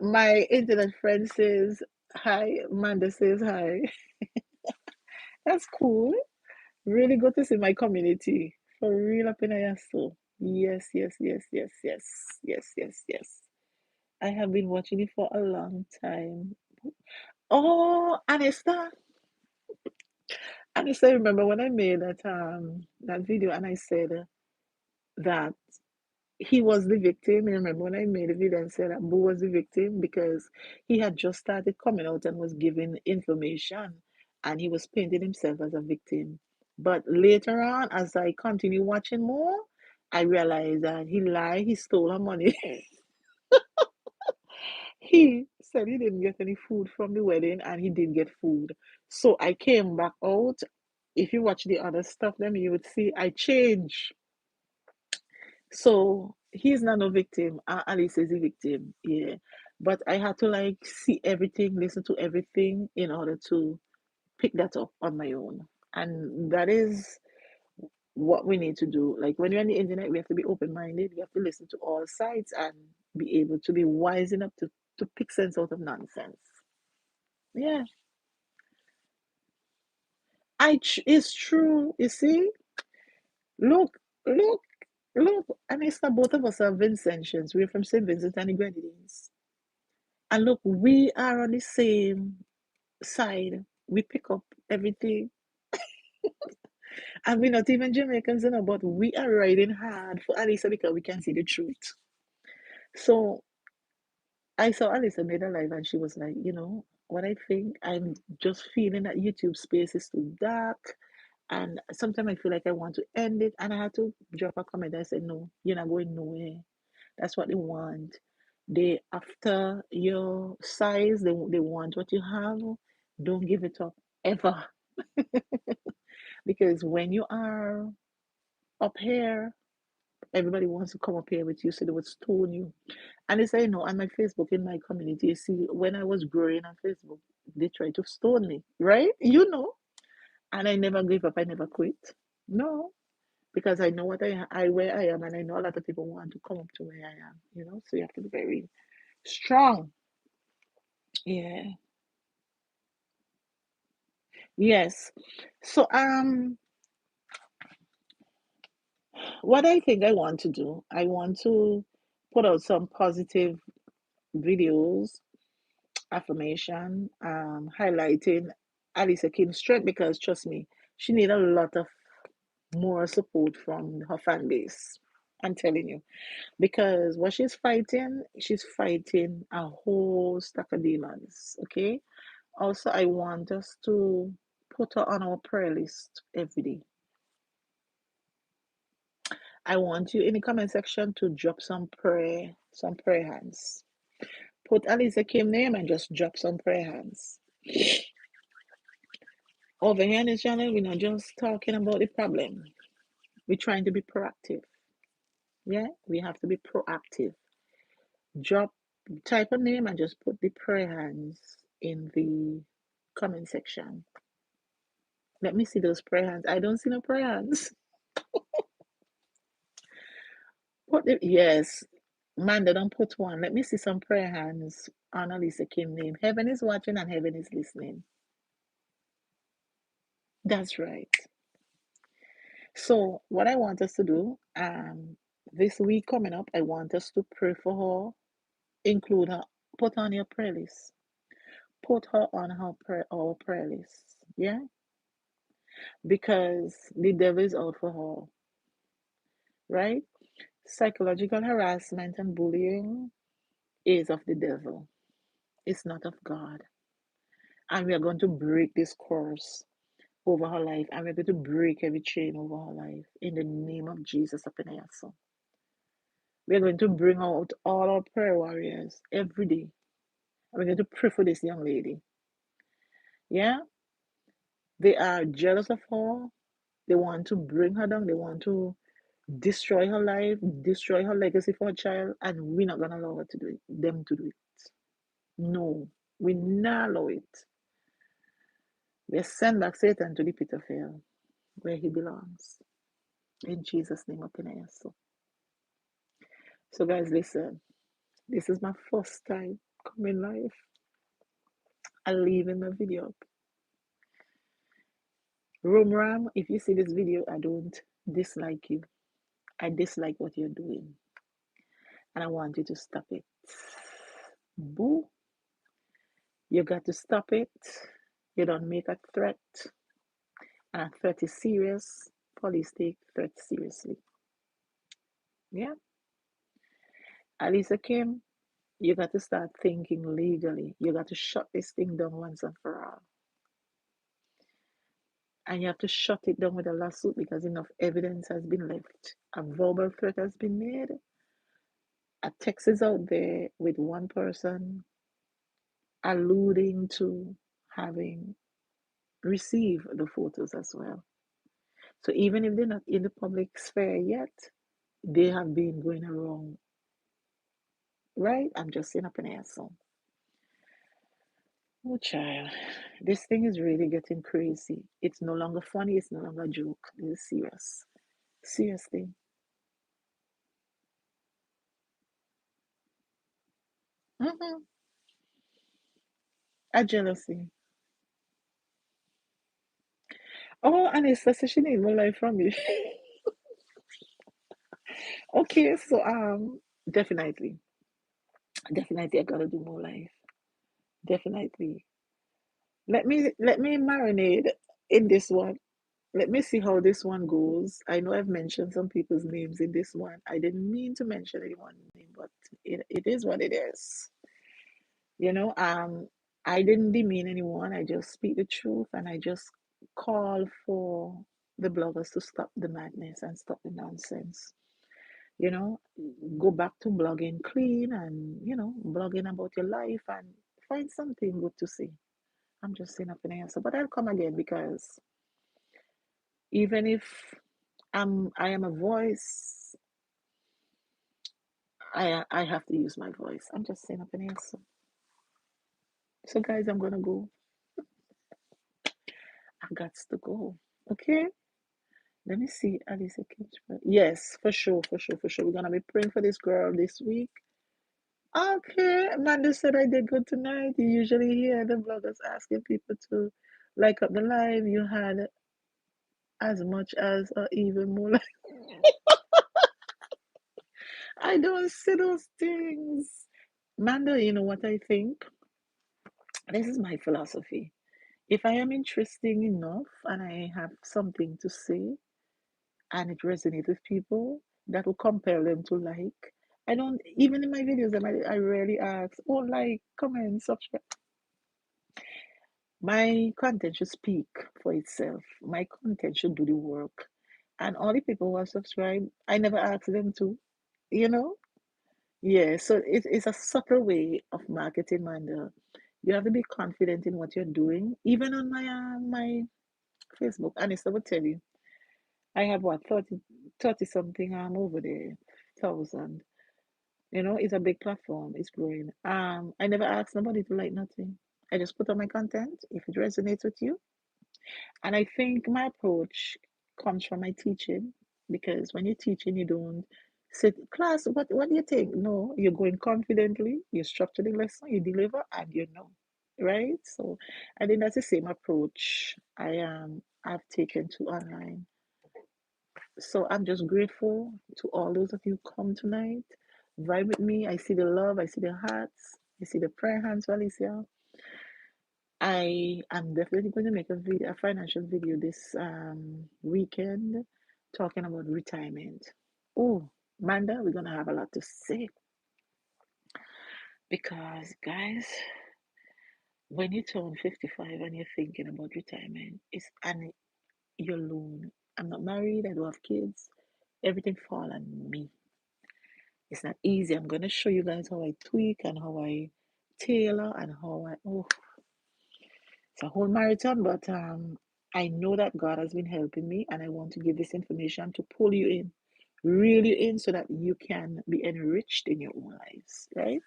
my internet friend says hi, Amanda says hi. That's cool. Really good to see my community. For real up in Ayaso. Yes, yes, yes, yes, yes, yes, yes, yes. I have been watching it for a long time. Oh, Anista, remember when I made that video and I said that he was the victim. You remember when I made a video and said that Boo was the victim because he had just started coming out and was giving information and he was painting himself as a victim. But later on, as I continue watching more, I realized that he lied, he stole her money. He said he didn't get any food from the wedding and he did get food. So I came back out. If you watch the other stuff, then you would see I changed. So he's not a victim. Alice is a victim. Yeah. But I had to like see everything, listen to everything in order to pick that up on my own. And that is what we need to do. Like when you're on the internet, we have to be open minded. We have to listen to all sides and be able to be wise enough to pick sense out of nonsense. Yeah. It's true. You see? Look, look, look. And it's not both of us are Vincentians. We're from St. Vincent and the Grenadines. And look, we are on the same side. We pick up everything. And we're not even Jamaicans, but we are riding hard for Alisa because we can see the truth. So I saw Alisa made a live and she was like, what I think, I'm just feeling that YouTube space is too dark. And sometimes I feel like I want to end it. And I had to drop a comment. I said, no, you're not going nowhere. That's what they want. They after your size, they want what you have. Don't give it up ever. Because when you are up here, everybody wants to come up here with you, so they would stone you. And they say, no, on my Facebook, in my community, you see, when I was growing on Facebook, they tried to stone me, right? And I never gave up, I never quit. No, because I know I where I am, and I know a lot of people want to come up to where I am. So you have to be very strong. Yeah. Yes. So what I think I want to do, I want to put out some positive videos, affirmation, highlighting Alicia Kim's strength because trust me, she need a lot of more support from her fan base. I'm telling you. Because what she's fighting a whole stack of demons. Okay. Also, I want us to put her on our prayer list every day. I want you in the comment section to drop some prayer hands. Put Alicia Kim name and just drop some prayer hands. Over here on this channel, we're not just talking about the problem. We're trying to be proactive. Yeah, we have to be proactive. Drop type a name and just put the prayer hands in the comment section. Let me see those prayer hands. I don't see no prayer hands. Yes, Manda, don't put one. Let me see some prayer hands on Alicia Kim name. Heaven is watching and heaven is listening. That's right. So what I want us to do, this week coming up, I want us to pray for her, include her, put on your prayer list. Put her on our prayer list. Yeah? Because the devil is out for her, right? Psychological harassment and bullying is of the devil. It's not of God. And we are going to break this curse over her life. And we're going to break every chain over her life in the name of Jesus of Nazareth. We're going to bring out all our prayer warriors every day. And we're going to pray for this young lady. Yeah? They are jealous of her. They want to bring her down. They want to destroy her life, destroy her legacy for her child. And we're not going to allow her to do it, them to do it. No, we not allow it. We send back Satan to the pit of hell where he belongs. In Jesus' name, I pray. So, guys, listen. This is my first time coming live. I'm leaving my video up. Ram, if you see this video, I don't dislike you. I dislike what you're doing. And I want you to stop it. Boo, you got to stop it. You don't make a threat, and a threat is serious. Police take threat seriously. Yeah. Alicia Kim, you got to start thinking legally. You got to shut this thing down once and for all. And you have to shut it down with a lawsuit because enough evidence has been left. A verbal threat has been made. A text is out there with one person alluding to having received the photos as well. So even if they're not in the public sphere yet, they have been going around, right? I'm just saying up in air. So, oh, child, this thing is really getting crazy. It's no longer funny. It's no longer a joke. It's serious. Seriously. Mm-hmm. A jealousy. Oh, and it's such she need more life from me. Okay, so definitely, definitely, I gotta do more life. Definitely. Let me marinate in this one. Let me see how this one goes. I know I've mentioned some people's names in this one. I didn't mean to mention anyone's name, but it is what it is. You know, I didn't demean anyone. I just speak the truth and I just call for the bloggers to stop the madness and stop the nonsense. You know, go back to blogging clean and, blogging about your life and find something good to say. I'm just saying up an answer. But I'll come again because even if I am a voice, I have to use my voice. I'm just saying up an answer. So guys, I'm gonna go. I've got to go. Okay? Let me see Alicia Kim. Yes, for sure, for sure, for sure. We're gonna be praying for this girl this week. Okay, Amanda said I did good tonight. You usually hear the bloggers asking people to like up the live. You had as much as or even more. Like, I don't see those things. Manda, you know what I think? This is my philosophy. If I am interesting enough and I have something to say and it resonates with people, that will compel them to like. I don't, even in my videos, I rarely ask, oh, like, comment, subscribe. My content should speak for itself. My content should do the work. And all the people who have subscribed, I never ask them to, you know? Yeah, so it's a subtle way of marketing, man. You have to be confident in what you're doing. Even on my Facebook, Anissa would tell you, I have what, 30 something over there, thousand. You know, it's a big platform, it's growing. I never ask nobody to like nothing. I just put on my content. If it resonates with you, and I think my approach comes from my teaching because when you're teaching, you don't sit class. What do you think? No, you're going confidently. You structure the lesson, you deliver, and you know, right? So I think that's the same approach I've taken to online. So I'm just grateful to all those of you come tonight. Vibe with me. I see the love. I see the hearts. I see the prayer hands, Alicia. I am definitely going to make a financial video this weekend talking about retirement. Oh, Manda, we're gonna have a lot to say because guys, when you turn 55 and you're thinking about retirement, and you're alone. I'm not married, I don't have kids, everything fall on me. It's not easy. I'm gonna show you guys how I tweak and how I tailor and how I it's a whole marathon, but I know that God has been helping me, and I want to give this information to pull you in, reel you in, so that you can be enriched in your own lives, right?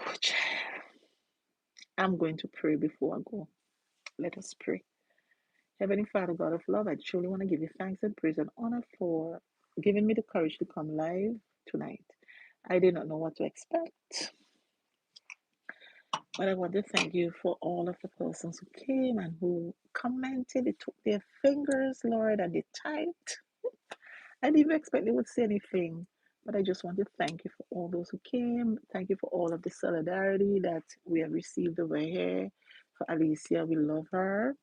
Oh, I'm going to pray before I go. Let us pray. Heavenly Father, God of love, I truly want to give you thanks and praise and honor for giving me the courage to come live tonight. I did not know what to expect, but I want to thank you for all of the persons who came and who commented. They took their fingers, Lord, and they typed. I didn't even expect they would say anything. But I just want to thank you for all those who came. Thank you for all of the solidarity that we have received over here. For Alicia, we love her.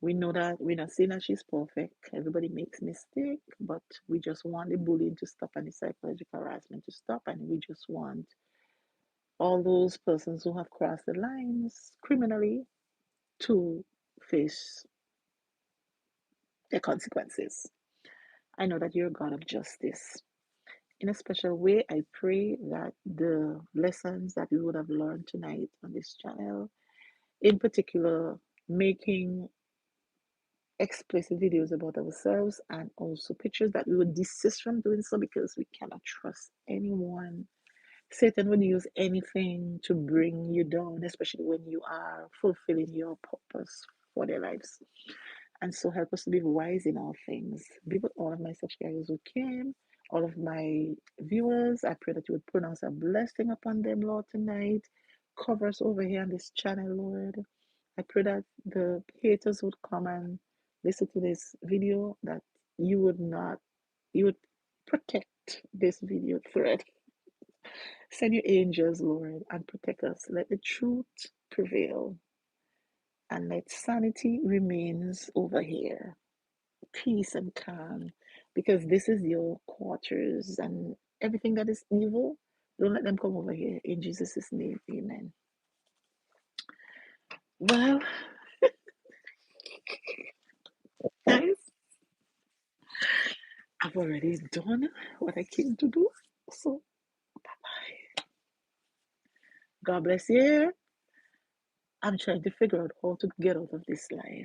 We know that we're not saying that she's perfect. Everybody makes mistakes, but we just want the bullying to stop and the psychological harassment to stop. And we just want all those persons who have crossed the lines criminally to face their consequences. I know that you're a God of justice. In a special way, I pray that the lessons that we would have learned tonight on this channel, in particular, making explicit videos about ourselves and also pictures, that we would desist from doing so because we cannot trust anyone. Satan would use anything to bring you down, especially when you are fulfilling your purpose for their lives. And so help us to be wise in all things. Be with all of my subscribers who came, all of my viewers. I pray that you would pronounce a blessing upon them, Lord, tonight. Cover us over here on this channel, Lord. I pray that the haters would come and listen to this video, that you would not, you would protect this video thread. Send your angels, Lord, and protect us. Let the truth prevail and let sanity remains over here. Peace and calm, because this is your quarters, and everything that is evil, don't let them come over here. In Jesus' name, amen. Well, guys, I've already done what I came to do. So, bye-bye. God bless you. I'm trying to figure out how to get out of this life.